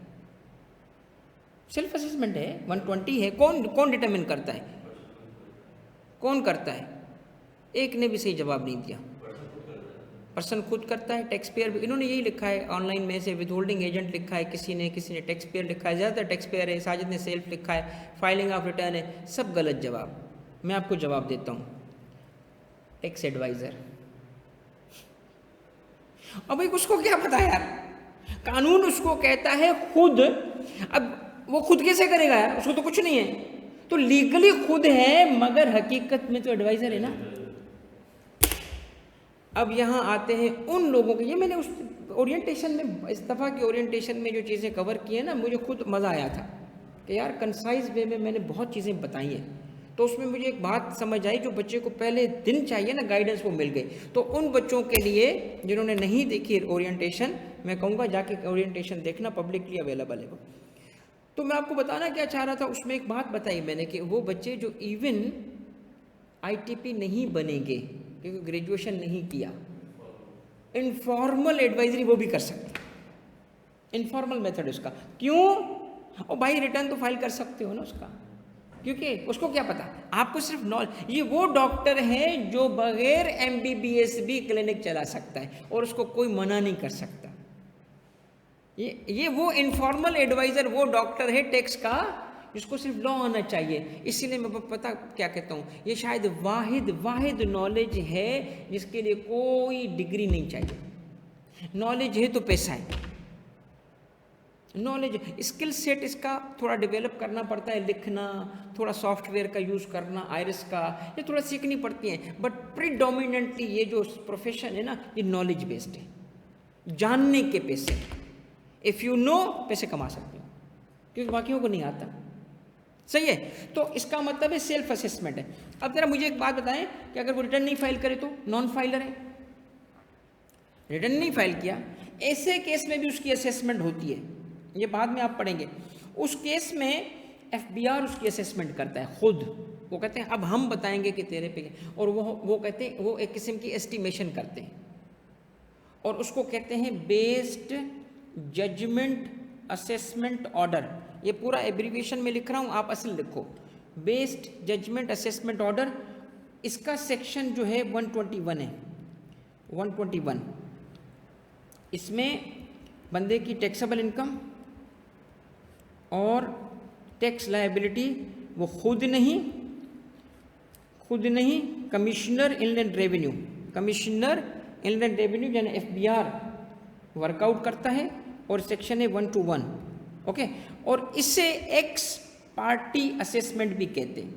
सेल्फ असेसमेंट है, 120 है, कौन डिटरमिन करता है, कौन करता है। एक ने भी सही जवाब नहीं दिया। पर्सन खुद करता है, टैक्स पेयर भी, इन्होंने यही लिखा है ऑनलाइन में से, विद होल्डिंग एजेंट लिखा है किसी ने टैक्स पेयर लिखा है, ज़्यादातर टैक्स पेयर है, साजिद ने सेल्फ लिखा है, फाइलिंग ऑफ रिटर्न है, सब गलत जवाब। मैं आपको जवाब देता हूँ, टैक्स एडवाइज़र। अब भाई उसको क्या पता यार, कानून उसको कहता है खुद। अब वो खुद कैसे करेगा यार, उसको तो कुछ नहीं है, तो लीगली खुद है मगर हकीकत में तो एडवाइज़र है ना। अब यहाँ आते हैं उन लोगों के, ये मैंने उस ओरिएंटेशन में, इस दफ़ा की ओरिएंटेशन में जो चीज़ें कवर की हैं ना, मुझे खुद मज़ा आया था कि यार कंसाइज वे में मैंने बहुत चीज़ें बताई हैं। तो उसमें मुझे एक बात समझ आई, जो बच्चे को पहले दिन चाहिए ना गाइडेंस, वो मिल गई। तो उन बच्चों के लिए जिन्होंने नहीं देखी ओरिएंटेशन, मैं कहूँगा जाके ओरिएंटेशन देखना, पब्लिकली अवेलेबल है वो। तो मैं आपको बताना क्या चाह रहा था, उसमें एक बात बताई मैंने कि वो बच्चे जो इवन ITP नहीं बनेंगे क्योंकि ग्रेजुएशन नहीं किया, इनफॉर्मल एडवाइजरी वो भी कर सकते, इनफॉर्मल मेथड उसका। क्यों? ओ भाई रिटर्न तो फाइल कर सकते हो ना उसका, क्योंकि उसको क्या पता, आपको सिर्फ नॉलेज। ये वो डॉक्टर है जो बगैर MBBS भी क्लिनिक चला सकता है और उसको कोई मना नहीं कर सकता। ये वो इनफॉर्मल एडवाइजर, वो डॉक्टर है टैक्स का जिसको सिर्फ लॉ आना चाहिए। इसीलिए मैं पता क्या कहता हूँ, ये शायद वाहिद नॉलेज है जिसके लिए कोई डिग्री नहीं चाहिए। नॉलेज है तो पैसा है, नॉलेज स्किल सेट इसका थोड़ा डेवलप करना पड़ता है, लिखना, थोड़ा सॉफ्टवेयर का यूज़ करना, आयरिस का, ये थोड़ा सीखनी पड़ती है। बट प्रीडोमिनेंटली ये जो प्रोफेशन है ना, ये नॉलेज बेस्ड है, जानने के पैसे। इफ़ यू नो, पैसे कमा सकते हो, क्योंकि बाकियों को नहीं आता। सही है? तो इसका मतलब है सेल्फ असेसमेंट है। अब जरा मुझे एक बात बताएं कि अगर वो रिटर्न नहीं फाइल करे तो नॉन फाइलर है, रिटर्न नहीं फाइल किया, ऐसे केस में भी उसकी असेसमेंट होती है, ये बाद में आप पढ़ेंगे। उस केस में FBR उसकी असेसमेंट करता है खुद। वो कहते हैं अब हम बताएंगे कि तेरे पे, और वो कहते हैं, वो एक किस्म की एस्टिमेशन करते हैं और उसको कहते हैं बेस्ड जजमेंट असेसमेंट ऑर्डर। ये पूरा एब्रीविएशन में लिख रहा हूँ, आप असल लिखो, बेस्ड जजमेंट असेसमेंट ऑर्डर। इसका सेक्शन जो है 121 है, 121। इसमें बंदे की टैक्सेबल इनकम और टैक्स लायबिलिटी वो खुद नहीं, कमिश्नर इनलैंड रेवेन्यू, यानी FBR वर्कआउट करता है, और सेक्शन है 121। ओके, और इसे एक्स पार्टी असेसमेंट भी कहते हैं।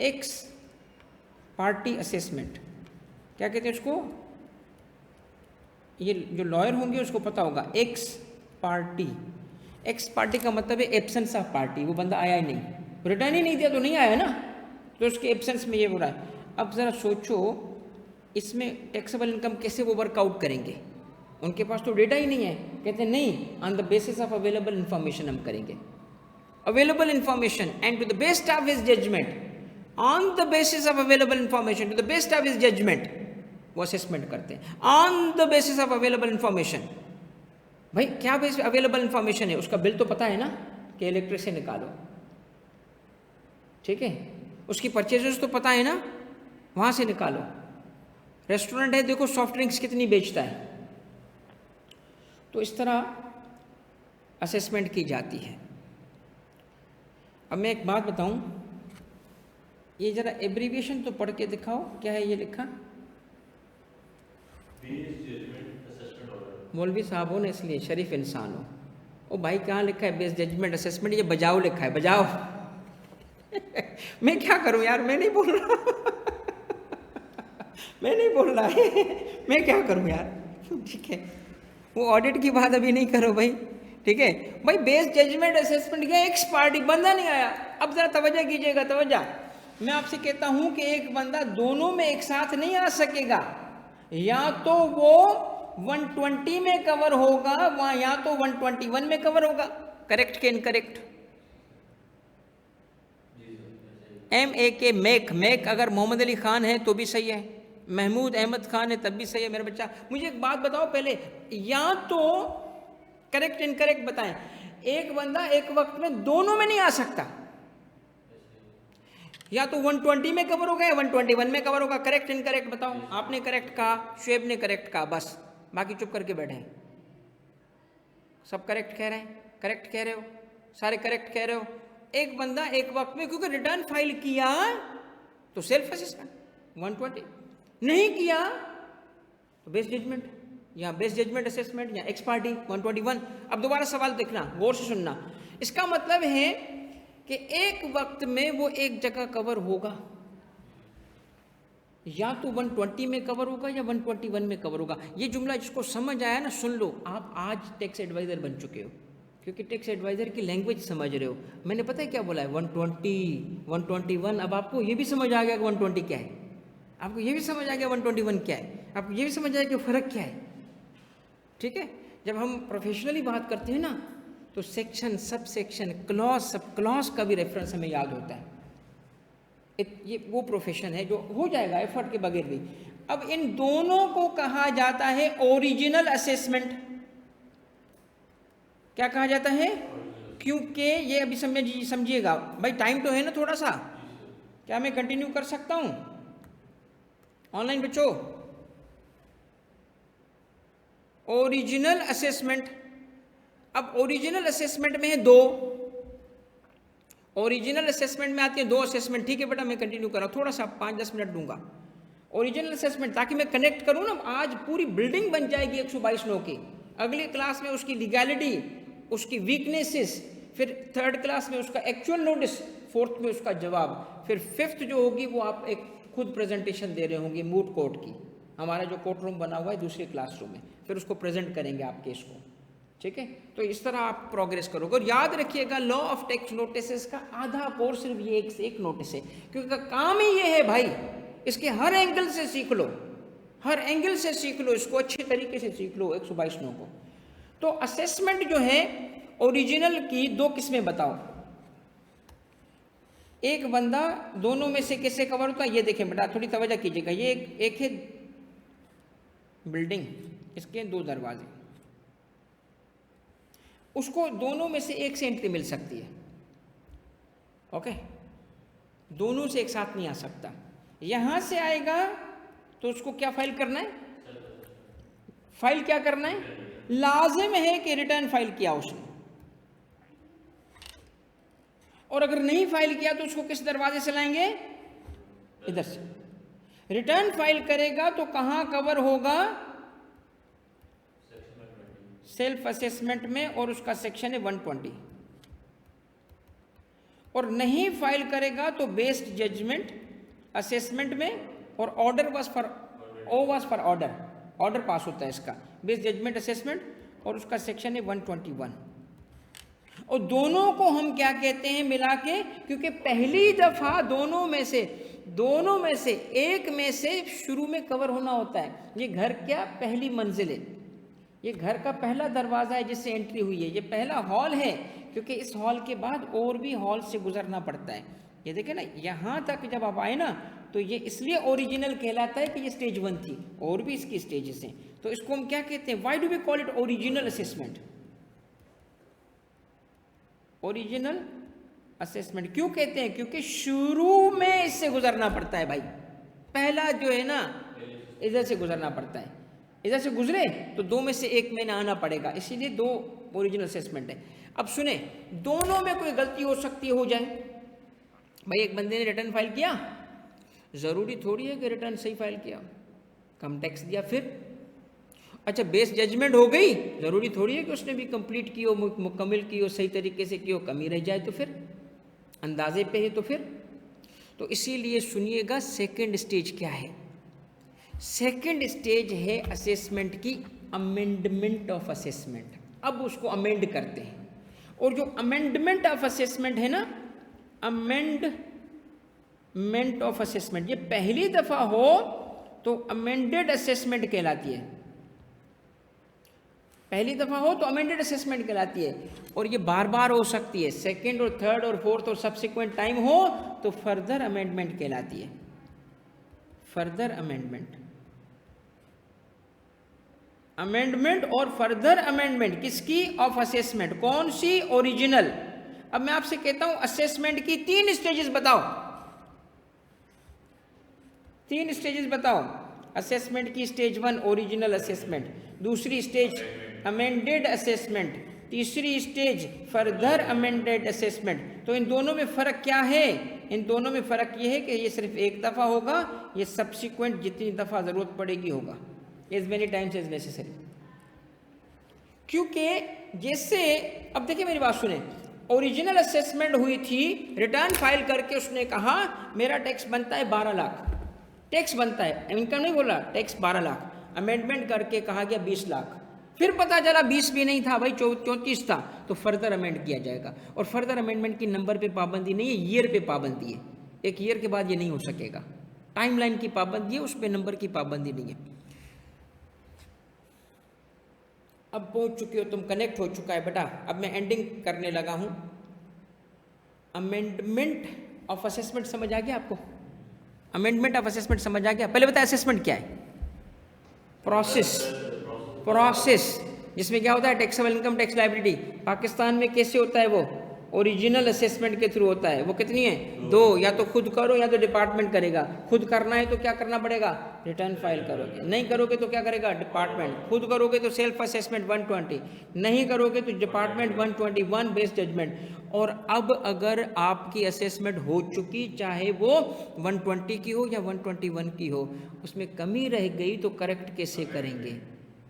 एक्स पार्टी असेसमेंट क्या कहते हैं उसको? ये जो लॉयर होंगे उसको पता होगा। एक्स पार्टी का मतलब है एब्सेंस ऑफ पार्टी, वो बंदा आया ही नहीं, रिटर्न ही नहीं दिया तो नहीं आया ना, तो उसके एब्सेंस में ये हो रहा है। अब ज़रा सोचो इसमें टैक्सेबल इनकम कैसे वो वर्कआउट करेंगे, उनके पास तो डेटा ही नहीं है। कहते हैं नहीं, on the basis of available information हम करेंगे, available information and to the best of his judgement, on the basis of available information to the best of his judgement वो असेसमेंट करते हैं, on the basis of available information. भाई क्या बेस अवेलेबल इन्फॉर्मेशन है? उसका बिल तो पता है ना कि इलेक्ट्रिक से निकालो, ठीक है, उसकी परचेजेस तो पता है ना, वहाँ से निकालो। रेस्टोरेंट है, देखो सॉफ्ट ड्रिंक्स कितनी बेचता है। तो इस तरह असेसमेंट की जाती है। अब मैं एक बात बताऊं, ये जरा एब्रीविएशन तो पढ़ के दिखाओ, क्या है ये लिखा? मौलवी साहब हो ना, इसलिए शरीफ इंसान हो। ओ भाई कहाँ लिखा है बेस्ड जजमेंट असेसमेंट? ये बजाओ लिखा है, बजाओ। मैं क्या करूं यार, मैं नहीं बोल रहा मैं नहीं बोल रहा है मैं क्या करूं यार, ठीक है, वो ऑडिट की बात अभी नहीं करो भाई, ठीक है भाई। बेस्ड जजमेंट असेसमेंट क्या, एक्स पार्टी बंदा नहीं आया। अब जरा तवज्जो कीजिएगा, तवज्जो। मैं आपसे कहता हूं कि एक बंदा दोनों में एक साथ नहीं आ सकेगा, या तो वो 120 में कवर होगा वहां, या तो 121 में कवर होगा। करेक्ट के इनकरेक्ट? MAK मैक अगर मोहम्मद अली खान है तो भी सही है, महमूद अहमद खान है तब भी सही है मेरा बच्चा। मुझे एक बात बताओ पहले, या तो करेक्ट इनकरेक्ट बताएं। एक बंदा एक वक्त में दोनों में नहीं आ सकता, या तो 120 में कवर होगा या 121 में कवर होगा। करेक्ट इनकरेक्ट बताओ। आपने करेक्ट कहा, शुएब ने करेक्ट कहा, बस बाकी चुप करके बैठे हैं। सब करेक्ट कह रहे हैं, करेक्ट कह रहे हो, सारे करेक्ट कह रहे हो। एक बंदा एक वक्त में, क्योंकि रिटर्न फाइल किया तो सेल्फ असेसमेंट 120, नहीं किया तो बेस्ड जजमेंट, या बेस्ड जजमेंट असेसमेंट या एक्स पार्टी 121। अब दोबारा सवाल देखना, गौर से सुनना। इसका मतलब है कि एक वक्त में वो एक जगह कवर होगा, या तो 120 में कवर होगा या 121 में कवर होगा। ये जुमला जिसको समझ आया ना सुन लो, आप आज टैक्स एडवाइजर बन चुके हो। क्योंकि टैक्स एडवाइज़र की लैंग्वेज समझ रहे हो। मैंने पता है क्या बोला है, 120, 121। अब आपको ये भी समझ आ गया कि 120 क्या है, आपको ये भी समझ आ गया 121 क्या है, आपको ये भी समझ आ गया कि फ़र्क क्या है। ठीक है, जब हम प्रोफेशनली बात करते हैं ना तो section, sub section, clause, sub clause का भी रेफरेंस हमें याद होता है। ये वो प्रोफेशन है जो हो जाएगा एफर्ट के बगैर भी। अब इन दोनों को कहा जाता है ओरिजिनल असेसमेंट। क्या कहा जाता है? क्योंकि ये अभी समझिएगा भाई, टाइम तो है ना थोड़ा सा, क्या मैं कंटिन्यू कर सकता हूं ऑनलाइन बच्चों? ओरिजिनल असेसमेंट, अब ओरिजिनल असेसमेंट में है दो, ओरिजिनल असेसमेंट में आती है दो असेसमेंट। ठीक है बेटा, मैं कंटिन्यू कर रहा हूँ, थोड़ा सा 5-10 मिनट दूंगा। ओरिजिनल असेसमेंट ताकि मैं कनेक्ट करूँ ना, आज पूरी बिल्डिंग बन जाएगी 122 नो की। अगली क्लास में उसकी लीगैलिटी, उसकी वीकनेसेस, फिर थर्ड क्लास में उसका एक्चुअल नोटिस, फोर्थ में उसका जवाब, फिर फिफ्थ जो होगी वो आप एक खुद प्रेजेंटेशन दे रहे होंगे मूट कोर्ट की। हमारा जो कोर्ट रूम बना हुआ है दूसरे क्लासरूम में, फिर उसको प्रेजेंट करेंगे आप केस को। ठीक है, तो इस तरह आप प्रोग्रेस करोगे। और याद रखिएगा, लॉ ऑफ टैक्स नोटिसेस का आधा कोर्स सिर्फ ये एक नोटिस है, क्योंकि काम ही ये है भाई, इसके हर एंगल से सीख लो, हर एंगल से सीख लो, इसको अच्छे तरीके से सीख लो 122 नो को। तो असेसमेंट जो है ओरिजिनल की दो किस्में बताओ। एक बंदा दोनों में से कैसे कवर होता है ये देखें बेटा, थोड़ी तवज्जो कीजिएगा। ये एक है बिल्डिंग, इसके दो दरवाजे, उसको दोनों में से एक से एंट्री मिल सकती है। ओके, दोनों से एक साथ नहीं आ सकता। यहां से आएगा तो उसको क्या फाइल करना है? फाइल क्या करना है? लाजिम है कि रिटर्न फाइल किया उसने, और अगर नहीं फाइल किया तो उसको किस दरवाजे से लाएंगे? इधर से। रिटर्न फाइल करेगा तो कहां कवर होगा? सेल्फ असेसमेंट में, और उसका सेक्शन है 120। और नहीं फाइल करेगा तो बेस्ड जजमेंट असेसमेंट में, और order was for order, order pass होता है इसका, बेस्ड जजमेंट असेसमेंट, और उसका सेक्शन है 121। और दोनों को हम क्या कहते हैं मिला के? क्योंकि पहली दफा दोनों में से एक में से शुरू में कवर होना होता है। ये घर क्या पहली मंजिल है, ये घर का पहला दरवाजा है जिससे एंट्री हुई है, ये पहला हॉल है, क्योंकि इस हॉल के बाद और भी हॉल से गुजरना पड़ता है। ये देखें ना, यहाँ तक जब आप आए ना तो ये इसलिए ओरिजिनल कहलाता है कि ये स्टेज 1 थी, और भी इसकी स्टेजेस हैं। तो इसको हम क्या कहते हैं? Why do we call it original assessment? Original assessment क्यों कहते हैं? क्योंकि शुरू में इससे गुजरना पड़ता है भाई, पहला जो है ना इधर से गुजरना पड़ता है, इधर से गुजरे तो दो में से एक में ना आना पड़ेगा, इसीलिए दो ओरिजिनल असेसमेंट है। अब सुने, दोनों में कोई गलती हो सकती है, हो जाए भाई। एक बंदे ने रिटर्न फाइल किया, जरूरी थोड़ी है कि रिटर्न सही फाइल किया, कम टैक्स दिया, फिर अच्छा बेस जजमेंट हो गई, जरूरी थोड़ी है कि उसने भी कंप्लीट की हो, मुकम्मल की हो, सही तरीके से की हो, कमी रह जाए तो फिर अंदाजे पे है तो फिर। तो इसीलिए सुनिएगा, सेकंड स्टेज क्या है? सेकंड स्टेज है असेसमेंट की अमेंडमेंट ऑफ असेसमेंट। अब उसको अमेंड करते हैं, और जो अमेंडमेंट ऑफ असेसमेंट है ना, अमेंडमेंट ऑफ असेसमेंट, ये पहली दफा हो तो अमेंडेड असेसमेंट कहलाती है, पहली दफा हो तो अमेंडेड असेसमेंट कहलाती है। और ये बार बार हो सकती है, सेकंड और थर्ड और फोर्थ और सब्सिक्वेंट टाइम हो तो फर्दर अमेंडमेंट कहलाती है। फर्दर अमेंडमेंट और फर्दर अमेंडमेंट किसकी? Of assessment. कौन सी? ओरिजिनल। अब मैं आपसे कहता हूं असेसमेंट की 3 स्टेजेस बताओ, 3 स्टेजेस बताओ। असेसमेंट की स्टेज 1 ओरिजिनल असेसमेंट, दूसरी स्टेज अमेंडेड असेसमेंट, तीसरी स्टेज फर्दर अमेंडेड असेसमेंट। तो इन दोनों में फ़र्क क्या है? इन दोनों में फ़र्क ये है कि ये सिर्फ एक दफ़ा होगा, ये सब्सिक्वेंट जितनी दफ़ा ज़रूरत पड़ेगी होगा, as many times as necessary. क्योंकि जैसे अब देखिए मेरी बात सुने, ओरिजिनल असेसमेंट हुई थी, रिटर्न फाइल करके उसने कहा मेरा टैक्स बनता है 12 लाख, टैक्स बनता है, इनकम नहीं बोला, टैक्स 12 लाख। अमेंडमेंट करके कहा गया 20 लाख, फिर पता चला 20 भी नहीं था भाई, 34 था, तो फर्दर अमेंड किया जाएगा। और फर्दर अमेंडमेंट की नंबर पे पाबंदी नहीं है, ईयर पे पाबंदी है। एक ईयर के बाद ये नहीं हो सकेगा। टाइमलाइन की पाबंदी है, उस पे नंबर की पाबंदी नहीं है। अब पहुंच चुके हो तुम, कनेक्ट हो चुका है बेटा। अब मैं एंडिंग करने लगा हूं। अमेंडमेंट ऑफ असेसमेंट समझ आ गया आपको? अमेंडमेंट ऑफ असेसमेंट समझ आ गया? पहले बता असेसमेंट क्या है? प्रोसेस जिसमें क्या होता है, taxable income tax liability. Pakistan में कैसे होता है वो? ओरिजिनल असेसमेंट के थ्रू होता है। वो कितनी है? 2, या तो खुद करो या तो डिपार्टमेंट करेगा। खुद करना है तो क्या करना पड़ेगा? रिटर्न फाइल करोगे। नहीं करोगे तो क्या करेगा? डिपार्टमेंट। खुद करोगे तो सेल्फ असेसमेंट 120, नहीं करोगे तो डिपार्टमेंट 121 बेस्ड जजमेंट। और अब अगर आपकी असेसमेंट हो चुकी, चाहे वो 120 की हो या 121 की हो, उसमें कमी रह गई तो करेक्ट कैसे करेंगे?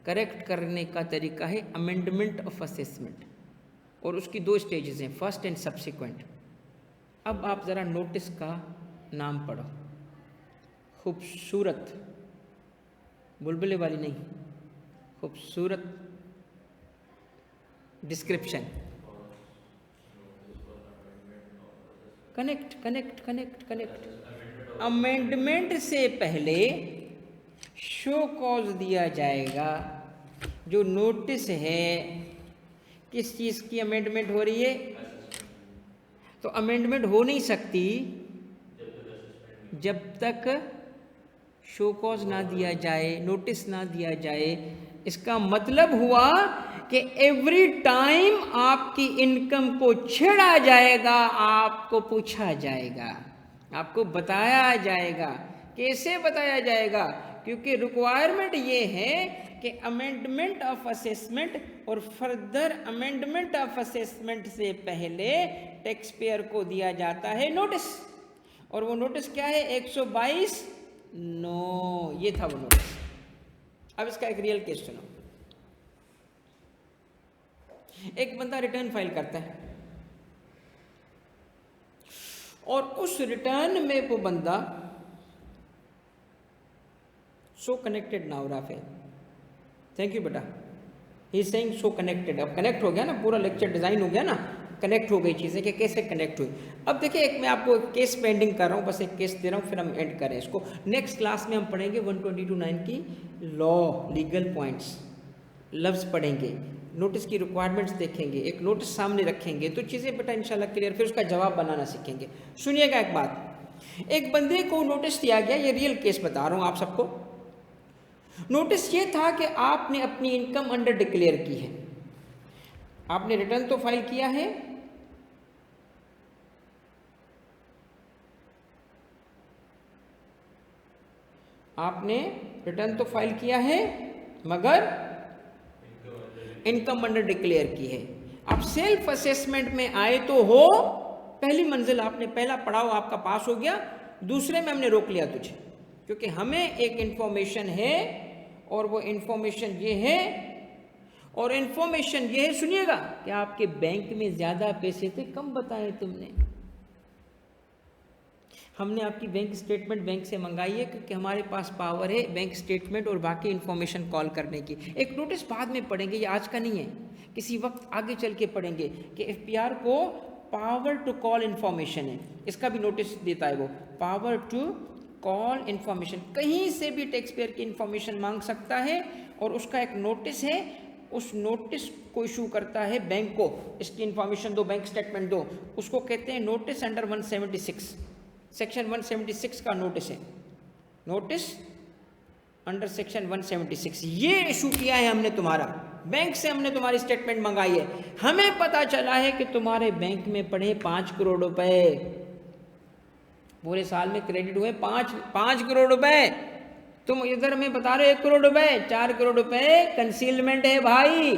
करेक्ट करने का तरीका है अमेंडमेंट ऑफ असेसमेंट, और उसकी 2 स्टेजेस हैं, फर्स्ट एंड सब्सिक्वेंट। अब आप ज़रा नोटिस का नाम पढ़ो। खूबसूरत, बुलबुले वाली नहीं, खूबसूरत description. Connect connect connect connect. Amendment से पहले शो कॉज दिया जाएगा। जो नोटिस है, किस चीज़ की अमेंडमेंट हो रही है? तो अमेंडमेंट हो नहीं सकती जब तक शो कॉज ना दिया जाए, नोटिस ना दिया जाए। इसका मतलब हुआ कि एवरी टाइम आपकी इनकम को छेड़ा जाएगा, आपको पूछा जाएगा, आपको बताया जाएगा। कैसे बताया जाएगा? क्योंकि रिक्वायरमेंट ये है कि अमेंडमेंट ऑफ असेसमेंट और फर्दर अमेंडमेंट ऑफ असेसमेंट से पहले टैक्स पेयर को दिया जाता है नोटिस। और वो नोटिस क्या है? 122 नो, ये था वो नोटिस। अब इसका एक रियल केस सुनो। एक बंदा रिटर्न फाइल करता है और उस रिटर्न में वो बंदा so connected now Rafael, thank you बेटा, he is saying so connected. अब कनेक्ट हो गया ना, पूरा लेक्चर डिजाइन हो गया ना, कनेक्ट हो गई चीज़ें कि कैसे कनेक्ट हुई। अब देखिए, एक मैं आपको एक केस पेंडिंग कर रहा हूँ, बस एक केस दे रहा हूँ, फिर हम एंड करें इसको। नेक्स्ट क्लास में हम पढ़ेंगे 122(9) की लॉ, लीगल पॉइंट्स, लफ्ज़ पढ़ेंगे, नोटिस की रिक्वायरमेंट्स देखेंगे, एक नोटिस सामने रखेंगे, तो चीज़ें बेटा इंशाल्लाह क्लियर, फिर उसका जवाब बनाना सीखेंगे। सुनिएगा एक बात, एक बंदे को नोटिस दिया गया, ये रियल केस बता रहा हूँ आप सबको। नोटिस ये था कि आपने अपनी इनकम अंडर डिक्लेयर की है, आपने रिटर्न तो फाइल किया है, आपने रिटर्न तो फाइल किया है, मगर इनकम अंडर डिक्लेयर की है। आप सेल्फ असेसमेंट में आए तो हो, पहली मंजिल आपने, पहला पड़ाव आपका पास हो गया, दूसरे में हमने रोक लिया तुझे, क्योंकि हमें एक इंफॉर्मेशन है, और वो इंफॉर्मेशन ये है, और इंफॉर्मेशन ये है, सुनिएगा, कि आपके बैंक में ज़्यादा पैसे थे, कम बताए तुमने। हमने आपकी बैंक स्टेटमेंट बैंक से मंगाई है, क्योंकि हमारे पास पावर है बैंक स्टेटमेंट और बाकी इन्फॉर्मेशन कॉल करने की। एक नोटिस बाद में पढ़ेंगे, ये आज का नहीं है, किसी वक्त आगे चल के पढ़ेंगे कि एफपीआर को पावर टू कॉल इन्फॉर्मेशन है, इसका भी नोटिस देता है वो, पावर टू कॉल इन्फॉर्मेशन। कहीं से भी टैक्स पेयर की इन्फॉर्मेशन मांग सकता है, और उसका एक नोटिस है, उस नोटिस को इशू करता है बैंक को, इसकी इन्फॉर्मेशन दो, बैंक स्टेटमेंट दो, उसको कहते हैं नोटिस अंडर 176, सेक्शन 176 का नोटिस है, नोटिस अंडर सेक्शन 176। ये इशू किया है हमने तुम्हारा, बैंक से हमने तुम्हारी स्टेटमेंट मंगाई है, हमें पता चला है कि तुम्हारे बैंक में पड़े 5 करोड़ रुपए, पूरे साल में क्रेडिट हुए 5 करोड़ रुपए, तुम इधर में बता रहे 1 करोड़ रुपए, 4 करोड़ रुपए कंसीलमेंट है भाई।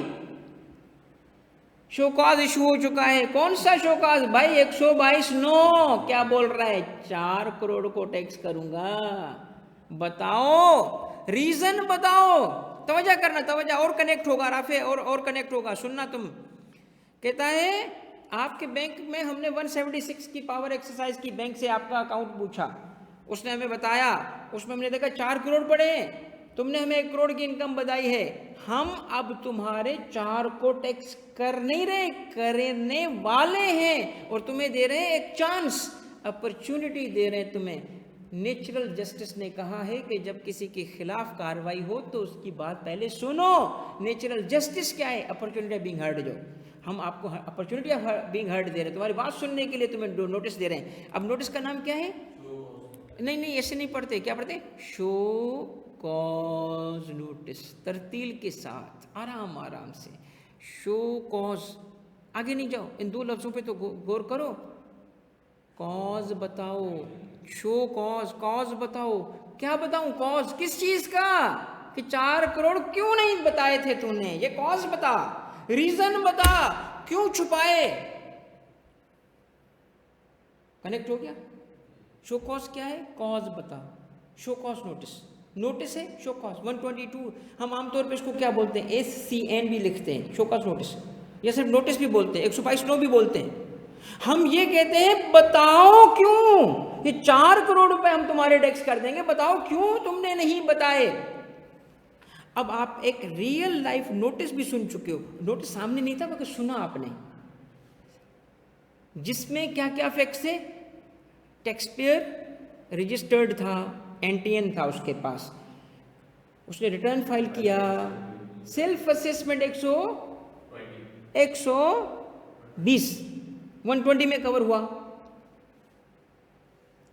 शोकाज इशू हो चुका है। कौन सा शोकाज भाई? 122(9) क्या बोल रहा है? 4 करोड़ को टैक्स करूंगा। बताओ रीजन, बताओ, तवज्जो करना, तवज्जो, और कनेक्ट होगा राफे, और कनेक्ट होगा, सुनना तुम। कहता है आपके बैंक में हमने 176 की पावर एक्सरसाइज की, बैंक से आपका अकाउंट पूछा, उसने हमें बताया, उसमें हमने देखा 4 करोड़ पड़े हैं, तुमने हमें 1 करोड़ की इनकम बताई है, हम अब तुम्हारे 4 को टैक्स कर नहीं रहे, करने वाले हैं, और तुम्हें दे रहे हैं एक चांस, अपॉर्चुनिटी दे रहे हैं तुम्हें। नेचुरल जस्टिस ने कहा है कि जब किसी के खिलाफ कार्रवाई हो तो उसकी बात पहले सुनो। नेचुरल जस्टिस क्या है? Opportunity being heard. जो हम आपको अपॉर्चुनिटी बीइंग हर्ड दे रहे हैं, तुम्हारी बात सुनने के लिए तुम्हें नोटिस दे रहे हैं। अब नोटिस का नाम क्या है? नहीं नहीं, ऐसे नहीं पढ़ते। क्या पढ़ते? शो कॉज नोटिस, तरतील के साथ, आराम आराम से। शो कॉज, आगे नहीं जाओ, इन 2 लफ्जों पे तो गौर करो। कॉज बताओ, शो कॉज, कॉज बताओ। क्या बताऊं कॉज? किस चीज का? कि 4 करोड़ क्यों नहीं बताए थे तूने, ये कॉज बता, रीजन बता, क्यों छुपाए। कनेक्ट हो गया? शो कॉज क्या है? कॉज बता। शो कॉज नोटिस, नोटिस है शो कॉज 122। हम आमतौर पे इसको क्या बोलते हैं? SCN भी लिखते हैं, शो कॉज नोटिस, या सिर्फ नोटिस भी बोलते हैं, 122 नो भी बोलते हैं। हम ये कहते हैं बताओ क्यों, ये 4 करोड़ रुपए हम तुम्हारे टैक्स कर देंगे, बताओ क्यों तुमने नहीं बताए। अब आप एक रियल लाइफ नोटिस भी सुन चुके हो। नोटिस सामने नहीं था मगर सुना आपने, जिसमें क्या क्या फैक्ट्स है? टैक्स पेयर रजिस्टर्ड था, NTN था उसके पास, उसने रिटर्न फाइल किया, सेल्फ असेसमेंट 120 120 में कवर हुआ,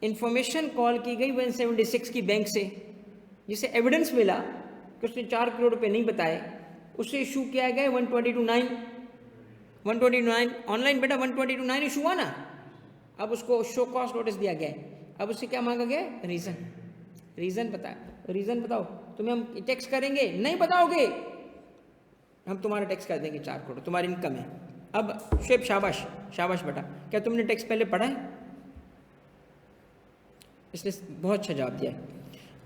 इंफॉर्मेशन कॉल की गई 176 की बैंक से, जिसे एविडेंस मिला कि उसने 4 करोड़ रुपए नहीं बताए, उससे इशू किया गया 122(9) ऑनलाइन बेटा 122(9) इशू हुआ ना। अब उसको शो कॉज नोटिस दिया गया है। अब उससे क्या मांगा गया? रीजन। रीजन बता, रीजन बताओ, तुम्हें हम टैक्स करेंगे, नहीं बताओगे हम तुम्हारा टैक्स कर देंगे, 4 करोड़ तुम्हारी इनकम है। अब शुएब शाबाश, शाबाश बेटा, क्या तुमने टैक्स पहले पढ़ा है? इसने बहुत अच्छा जवाब दिया है।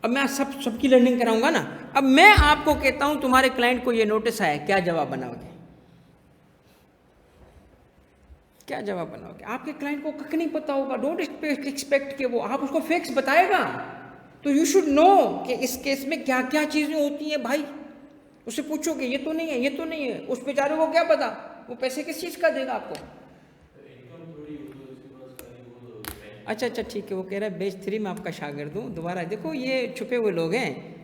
अब मैं सबकी लर्निंग कराऊंगा ना। अब मैं आपको कहता हूं तुम्हारे क्लाइंट को ये नोटिस आया, क्या जवाब बनाओगे? क्या जवाब बनाओगे? आपके क्लाइंट को कख नहीं पता होगा, डोंट एक्सपेक्ट कि वो आप उसको फैक्ट्स बताएगा। तो यू शुड नो कि इस केस में क्या क्या चीजें होती हैं भाई। उससे पूछोगे ये तो नहीं है, ये तो नहीं है, उस बेचारे को क्या पता, वो पैसे किस चीज का देगा आपको? अच्छा अच्छा ठीक है, वो कह रहा है बैच 3 में आपका शागिर्द हूँ दोबारा। देखो ये छुपे हुए लोग हैं।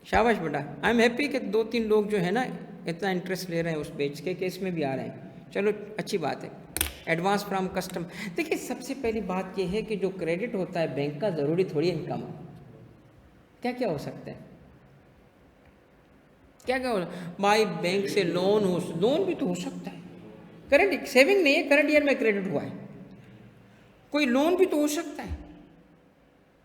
शाबाश बेटा, आई एम हैप्पी कि 2-3 लोग जो है ना इतना इंटरेस्ट ले रहे हैं उस बैच के, केस में भी आ रहे हैं। चलो अच्छी बात है। एडवांस फ्रॉम कस्टम, देखिए सबसे पहली बात यह है कि जो क्रेडिट होता है बैंक का, ज़रूरी थोड़ी इनकम। क्या क्या हो सकता है? क्या क्या हो भाई? बैंक से लोन हो, लोन भी तो हो सकता है, करंट सेविंग नहीं है, करंट ईयर में क्रेडिट हुआ है, कोई लोन भी तो हो सकता है,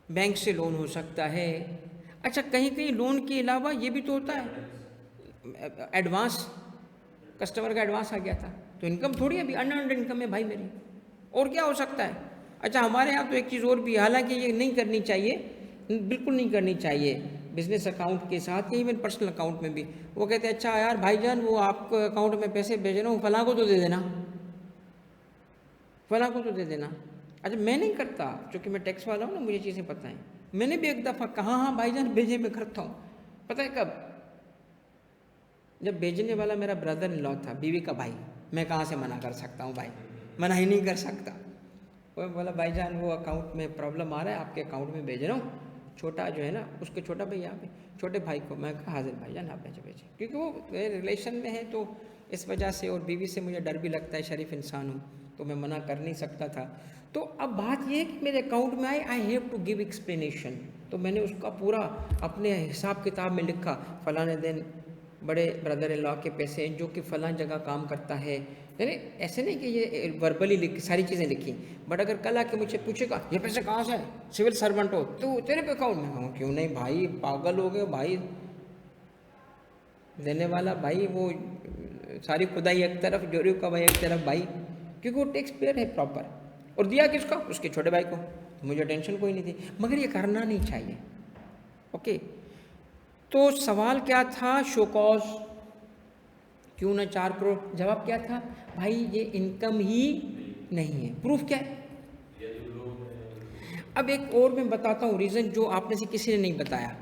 बैंक से लोन हो सकता है। अच्छा कहीं कहीं लोन के अलावा ये भी तो होता है, एडवांस, कस्टमर का एडवांस आ गया था तो इनकम थोड़ी, अभी अनअर्न्ड इनकम है भाई मेरी। और क्या हो सकता है? अच्छा हमारे यहाँ तो एक चीज़ और भी, हालांकि ये नहीं करनी चाहिए, बिल्कुल नहीं करनी चाहिए बिजनेस अकाउंट के साथ या इवन पर्सनल अकाउंट में भी। वो कहते हैं अच्छा यार भाईजान वो आपको अकाउंट में पैसे भेज रहा हूँ, फलां को तो दे देना, फलां को तो दे देना। अच्छा मैं नहीं करता, क्योंकि मैं टैक्स वाला हूँ ना, मुझे चीज़ें पता हैं। मैंने भी एक दफ़ा कहा हाँ भाईजान भेजे, मैं करता हूँ। पता है कब? जब भेजने वाला मेरा ब्रदर इन लॉ था, बीवी का भाई। मैं कहाँ से मना कर सकता हूँ भाई, मना ही नहीं कर सकता। वो बोला भाईजान वो अकाउंट में प्रॉब्लम आ रहा है, आपके अकाउंट में भेज रहा हूँ। छोटा जो है ना उसके छोटा भाई यहाँ पे, छोटे भाई को मैं कहा हाजिर भाईजान आप भेजे, क्योंकि वो रिलेशन में है तो इस वजह से, और बीवी से मुझे डर भी लगता है, शरीफ इंसान हूँ तो मैं मना कर नहीं सकता था। तो अब बात यह है कि मेरे अकाउंट में आए, I have to give explanation. तो मैंने उसका पूरा अपने हिसाब किताब में लिखा, फलाने दिन बड़े ब्रदर इन लॉ के पैसे जो कि फ़लाँ जगह काम करता है। यानी ऐसे नहीं कि ये वर्बली लिख सारी चीज़ें लिखी, बट अगर कल आके मुझे पूछेगा ये पैसे कहाँ से है, सिविल सर्वेंट हो तो तेरे पे अकाउंट में, हाँ क्यों नहीं भाई, पागल हो गए भाई, देने वाला भाई वो सारी खुदाई एक तरफ, जोरी का भाई एक तरफ भाई, क्योंकि वो टैक्स पेयर है प्रॉपर। और दिया किसका? उसके छोटे भाई को। तो मुझे टेंशन कोई नहीं थी, मगर ये करना नहीं चाहिए। ओके, तो सवाल क्या था? शो कॉज क्यों ना 4 करोड़? जवाब क्या था? भाई ये इनकम ही नहीं है। प्रूफ क्या है? अब एक और मैं बताता हूँ रीज़न जो आपने से किसी ने नहीं बताया।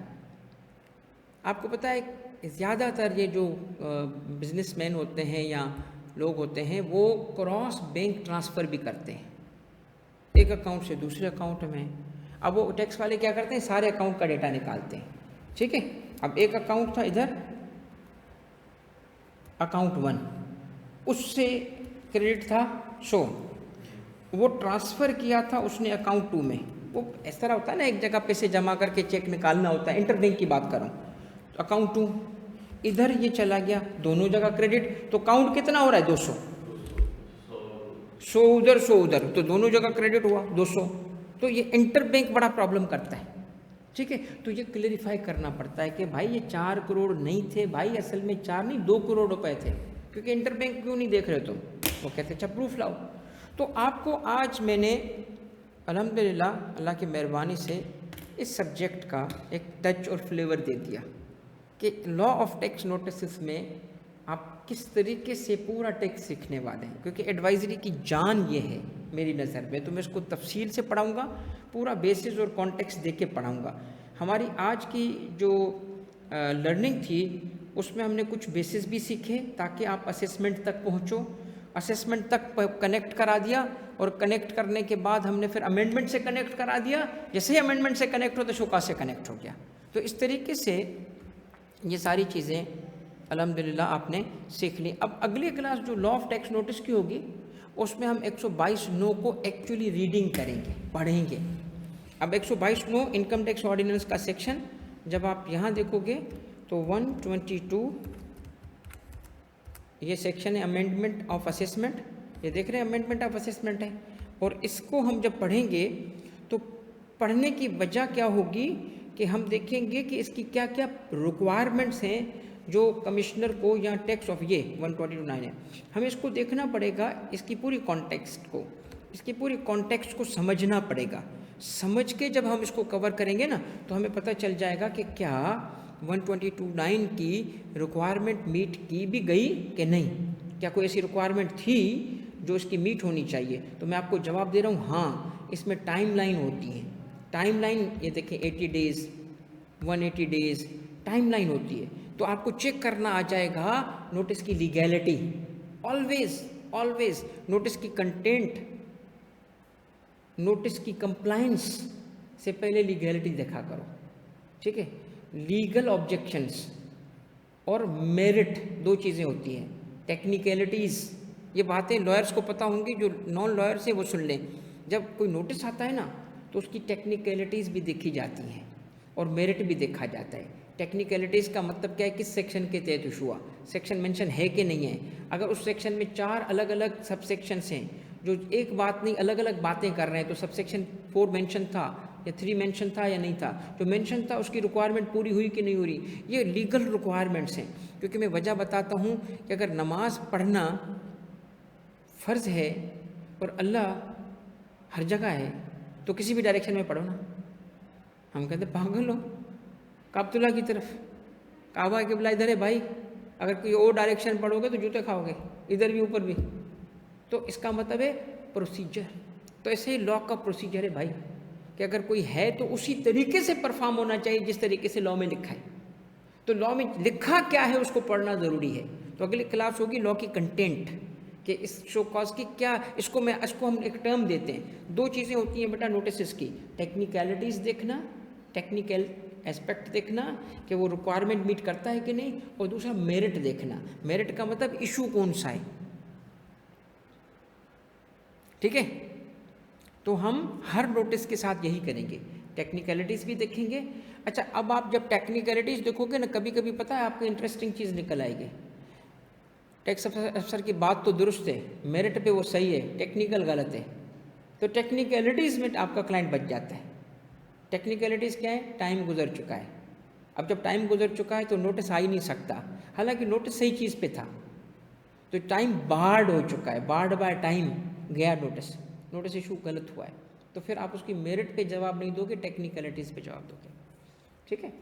आपको पता है ज़्यादातर ये जो बिजनेसमैन होते हैं या लोग होते हैं वो क्रॉस बैंक ट्रांसफ़र भी करते हैं एक अकाउंट से दूसरे अकाउंट में। अब वो टैक्स वाले क्या करते हैं, सारे अकाउंट का डेटा निकालते हैं, ठीक है। अब एक अकाउंट था इधर अकाउंट 1, उससे क्रेडिट था 100, वो ट्रांसफ़र किया था उसने अकाउंट 2 में। वो इस तरह होता है ना, एक जगह पैसे जमा करके चेक निकालना होता है, इंटरबैंक की बात करूँ तो अकाउंट 2 इधर ये चला गया, दोनों जगह क्रेडिट, तो काउंट कितना हो रहा है 200, 100 उधर 100 उधर, तो दोनों जगह क्रेडिट हुआ 200। तो ये इंटरबैंक बड़ा प्रॉब्लम करता है, ठीक है। तो ये क्लेरिफाई करना पड़ता है कि भाई ये 4 करोड़ नहीं थे भाई, असल में 4 नहीं 2 करोड़ रुपए थे, क्योंकि इंटरबैंक क्यों नहीं देख रहे तुम। वो कहते अच्छा प्रूफ लाओ। तो आपको आज मैंने अल्हम्दुलिल्लाह अल्लाह की मेहरबानी से इस सब्जेक्ट का एक टच और फ्लेवर दे दिया कि लॉ ऑफ टैक्स नोटिस में आप किस तरीके से पूरा टैक्स सीखने वाले हैं, क्योंकि एडवाइजरी की जान ये है मेरी नज़र में। तो मैं इसको तफसील से पढ़ाऊँगा, पूरा बेसिस और कॉन्टेक्स्ट दे के पढ़ाऊँगा। हमारी आज की जो लर्निंग थी उसमें हमने कुछ बेसिस भी सीखे ताकि आप असेसमेंट तक पहुँचो। असेसमेंट तक कनेक्ट करा दिया, और कनेक्ट करने के बाद हमने फिर अमेंडमेंट से कनेक्ट करा दिया। जैसे ही अमेंडमेंट से कनेक्ट हो तो शोका से कनेक्ट हो गया। तो इस तरीके से ये सारी चीज़ें अल्हम्दुलिल्लाह आपने सीख ली। अब अगली क्लास जो लॉ ऑफ टैक्स नोटिस की होगी उसमें हम 122 नो को एक्चुअली रीडिंग करेंगे, पढ़ेंगे। अब 122 नो इनकम टैक्स ऑर्डिनेंस का सेक्शन जब आप यहाँ देखोगे तो 122 ये सेक्शन है अमेंडमेंट ऑफ असेसमेंट। ये देख रहे हैं अमेंडमेंट ऑफ असेसमेंट है, और इसको हम जब पढ़ेंगे तो पढ़ने की वजह क्या होगी कि हम देखेंगे कि इसकी क्या क्या रिक्वायरमेंट्स हैं जो कमिश्नर को या टैक्स ऑफ ये 122(9) है, हमें इसको देखना पड़ेगा, इसकी पूरी कॉन्टेक्स्ट को, इसकी पूरी कॉन्टेक्स्ट को समझना पड़ेगा। समझ के जब हम इसको कवर करेंगे ना तो हमें पता चल जाएगा कि क्या 122(9) की रिक्वायरमेंट मीट की भी गई कि नहीं, क्या कोई ऐसी रिक्वायरमेंट थी जो इसकी मीट होनी चाहिए। तो मैं आपको जवाब दे रहा हूँ हाँ, इसमें टाइमलाइन होती है। टाइमलाइन ये देखें 80 डेज़ 180 डेज़ टाइमलाइन होती है। तो आपको चेक करना आ जाएगा नोटिस की लीगैलिटी। ऑलवेज नोटिस की कंटेंट, नोटिस की कंप्लायंस से पहले लीगैलिटी देखा करो, ठीक है। लीगल ऑब्जेक्शंस और मेरिट दो चीज़ें होती हैं। टेक्निकलिटीज़ ये बातें लॉयर्स को पता होंगी, जो नॉन लॉयर्स हैं वो सुन लें। जब कोई नोटिस आता है ना तो उसकी टेक्निकलिटीज़ भी देखी जाती हैं और मेरिट भी देखा जाता है। टेक्निकलिटीज़ का मतलब क्या है, किस सेक्शन के तहत इशू हुआ, सेक्शन मेंशन है कि नहीं है। अगर उस सेक्शन में 4 अलग अलग सब सेक्शंस हैं जो एक बात नहीं अलग अलग बातें कर रहे हैं, तो सब सेक्शन 4 मेंशन था या 3 मेंशन था या नहीं था, जो मेंशन था उसकी रिक्वायरमेंट पूरी हुई कि नहीं हो रही, ये लीगल रिक्वायरमेंट्स हैं। क्योंकि मैं वजह बताता हूँ कि अगर नमाज पढ़ना फ़र्ज़ है और अल्लाह हर जगह है तो किसी भी डायरेक्शन में पढ़ो ना। हम कहते पागल हो, काबतुल्ला की तरफ, काबा किबला इधर है भाई, अगर कोई और डायरेक्शन पढ़ोगे तो जूते खाओगे, इधर भी ऊपर भी। तो इसका मतलब है प्रोसीजर। तो ऐसे ही लॉ का प्रोसीजर है भाई कि अगर कोई है तो उसी तरीके से परफॉर्म होना चाहिए जिस तरीके से लॉ में लिखा है। तो लॉ में लिखा क्या है उसको पढ़ना ज़रूरी है। तो अगली क्लास होगी लॉ की कंटेंट, कि इस शो कॉज की क्या, इसको हम एक टर्म देते हैं। 2 चीज़ें होती हैं बेटा नोटिस की, टेक्निकलिटीज़ देखना, टेक्निकल एस्पेक्ट देखना कि वो रिक्वायरमेंट मीट करता है कि नहीं, और दूसरा मेरिट देखना। मेरिट का मतलब इशू कौन सा है, ठीक है। तो हम हर नोटिस के साथ यही करेंगे, टेक्निकलिटीज़ भी देखेंगे। अच्छा, अब आप जब टेक्निकलिटीज़ देखोगे ना, कभी कभी पता है आपको इंटरेस्टिंग चीज़ निकल आएगी। टैक्स अफसर की बात तो दुरुस्त है, मेरिट पे वो सही है, टेक्निकल गलत है। तो टेक्निकलिटीज़ में आपका क्लाइंट बच जाता है। टेक्निकलिटीज़ क्या है, टाइम गुजर चुका है। अब जब टाइम गुजर चुका है तो नोटिस आ ही नहीं सकता, हालांकि नोटिस सही चीज़ पे था। तो टाइम बार्ड हो चुका है, बार्ड बाय टाइम गया नोटिस इशू गलत हुआ है। तो फिर आप उसकी मेरिट पे जवाब नहीं दोगे, टेक्निकलिटीज़ पे जवाब दोगे, ठीक है।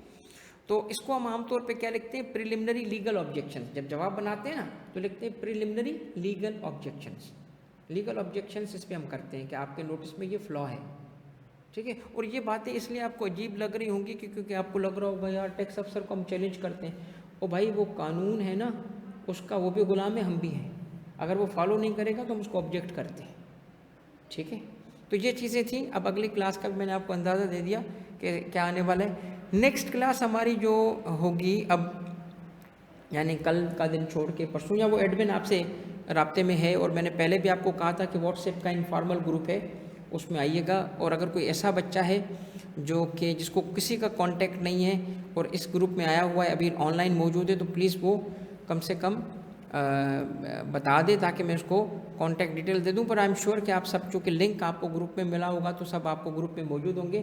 तो इसको हम आमतौर पे क्या लिखते हैं, प्रिलिमिनरी लीगल ऑब्जेक्शंस। जब जवाब बनाते हैं ना तो लिखते हैं preliminary legal objections. Legal objections इस पे हम करते हैं कि आपके नोटिस में ये फ्लॉ है, ठीक है। और ये बातें इसलिए आपको अजीब लग रही होंगी क्योंकि आपको लग रहा होगा यार टैक्स अफसर को हम चैलेंज करते हैं, और भाई वो कानून है ना, उसका वो भी गुलाम है, हम भी हैं। अगर वो फॉलो नहीं करेगा तो हम उसको ऑब्जेक्ट करते हैं, ठीक है। तो ये चीज़ें थी। अब अगली क्लास का भी मैंने आपको अंदाज़ा दे दिया कि क्या आने वाला है। नेक्स्ट क्लास हमारी जो होगी अब, यानी कल का दिन छोड़ के परसों, या वो एडमिन आपसे राब्ते में है, और मैंने पहले भी आपको कहा था कि व्हाट्सएप का इनफॉर्मल ग्रुप है, उसमें आइएगा। और अगर कोई ऐसा बच्चा है जो कि जिसको किसी का कांटेक्ट नहीं है और इस ग्रुप में आया हुआ है, अभी ऑनलाइन मौजूद है, तो प्लीज़ वो कम से कम बता दे ताकि मैं उसको कांटेक्ट डिटेल दे दूं। पर आई एम श्योर कि आप सब, चूँकि लिंक आपको ग्रुप में मिला होगा तो सब आपको ग्रुप में मौजूद होंगे।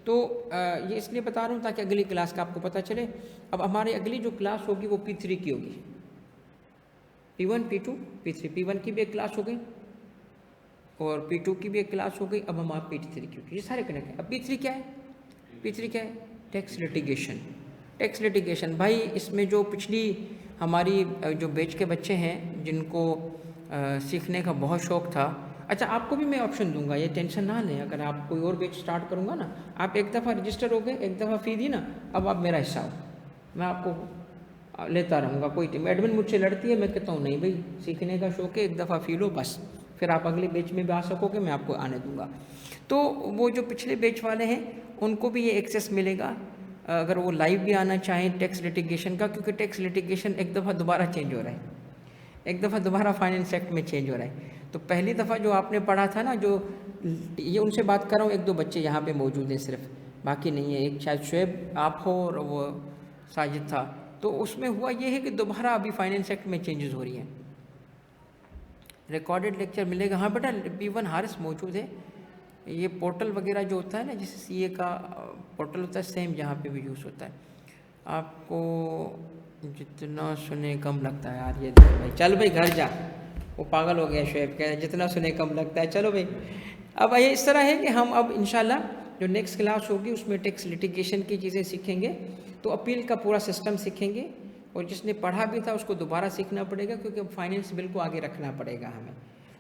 तो ये इसलिए बता रहा हूँ ताकि अगली क्लास का आपको पता चले। अब हमारी अगली जो क्लास होगी वो P3 की होगी, P1 P2 P3। P1 की भी एक क्लास हो गई और P2 की भी एक क्लास हो गई। अब हम आप P3 की, ये सारे कनेक्ट हैं। अब P3 क्या है? P3 क्या है? Tax litigation. टैक्स लिटिगेशन भाई, इसमें जो पिछली हमारी जो बैच के बच्चे हैं जिनको सीखने का बहुत शौक़ था, अच्छा आपको भी मैं ऑप्शन दूंगा, ये टेंशन ना लें। अगर आप कोई और बैच स्टार्ट करूंगा ना, आप एक दफ़ा रजिस्टर हो गए, एक दफ़ा फ़ी दी ना, अब आप मेरा हिस्सा हो, मैं आपको लेता रहूँगा। कोई टीम एडमिन मुझसे लड़ती है, मैं कहता हूँ नहीं भाई, सीखने का शौक़ है, एक दफ़ा फ़ी लो बस, फिर आप अगले बैच में भी आ सकोगे, मैं आपको आने दूँगा। तो वो जो पिछले बैच वाले हैं उनको भी ये एक्सेस मिलेगा अगर वो लाइव भी आना चाहें टैक्स लिटिगेशन का, क्योंकि टैक्स लिटिगेशन एक दफ़ा दोबारा चेंज हो रहा है, एक दफ़ा दोबारा फाइनेंस एक्ट में चेंज हो रहा है। तो पहली दफ़ा जो आपने पढ़ा था ना, जो ये उनसे बात कर रहा हूँ, एक दो बच्चे यहाँ पे मौजूद हैं सिर्फ, बाकी नहीं है। एक शायद शुएब आप हो और वो साजिद था। तो उसमें हुआ ये है कि दोबारा अभी फाइनेंस एक्ट में चेंजेस हो रही हैं। रिकॉर्डेड लेक्चर मिलेगा। हाँ बेटा, P1 हारिस मौजूद है। ये पोर्टल वगैरह जो होता है ना, जैसे CA का पोर्टल होता है, सेम यहाँ पे भी यूज़ होता है। आपको जितना सुने कम लगता है यार, ये देख भाई, चल भाई घर जा, वो पागल हो गया शुएब, कह रहे जितना सुने कम लगता है। चलो भाई, अब ये इस तरह है कि हम अब इंशाल्लाह जो नेक्स्ट क्लास होगी उसमें टैक्स लिटिगेशन की चीज़ें सीखेंगे, तो अपील का पूरा सिस्टम सीखेंगे, और जिसने पढ़ा भी था उसको दोबारा सीखना पड़ेगा, क्योंकि अब फाइनेंस बिल को आगे रखना पड़ेगा हमें।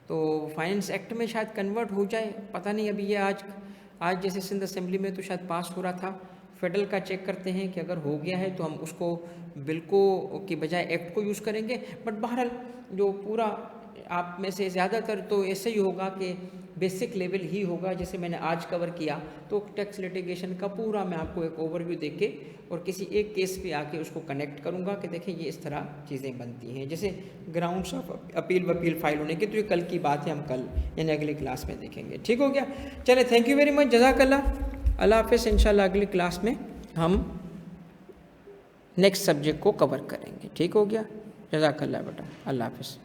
तो फाइनेंस एक्ट में शायद कन्वर्ट हो जाए, पता नहीं। अभी ये आज जैसे सिंध असेंबली में तो शायद पास हो रहा था, फेडरल का चेक करते हैं कि अगर हो गया है तो हम उसको बिल को की बजाय एक्ट को यूज़ करेंगे। बट बहरहाल जो पूरा आप में से ज़्यादातर तो ऐसे ही होगा कि बेसिक लेवल ही होगा, जैसे मैंने आज कवर किया। तो टैक्स लिटिगेशन का पूरा मैं आपको एक ओवरव्यू देके और किसी एक केस पे आके उसको कनेक्ट करूंगा कि देखें ये इस तरह चीज़ें बनती हैं, जैसे ग्राउंड्स ऑफ अपील वपील फाइल होने की। तो ये कल की बात है, हम कल यानी अगली क्लास में देखेंगे। ठीक हो गया? चले, थैंक यू वेरी मच, जज़ाकल्लाह, अल्लाह हाफ़िज़। इंशाल्लाह अगली क्लास में हम नेक्स्ट सब्जेक्ट को कवर करेंगे। ठीक हो गया? जज़ाकल्लाह बेटा, अल्लाह हाफ़िज़।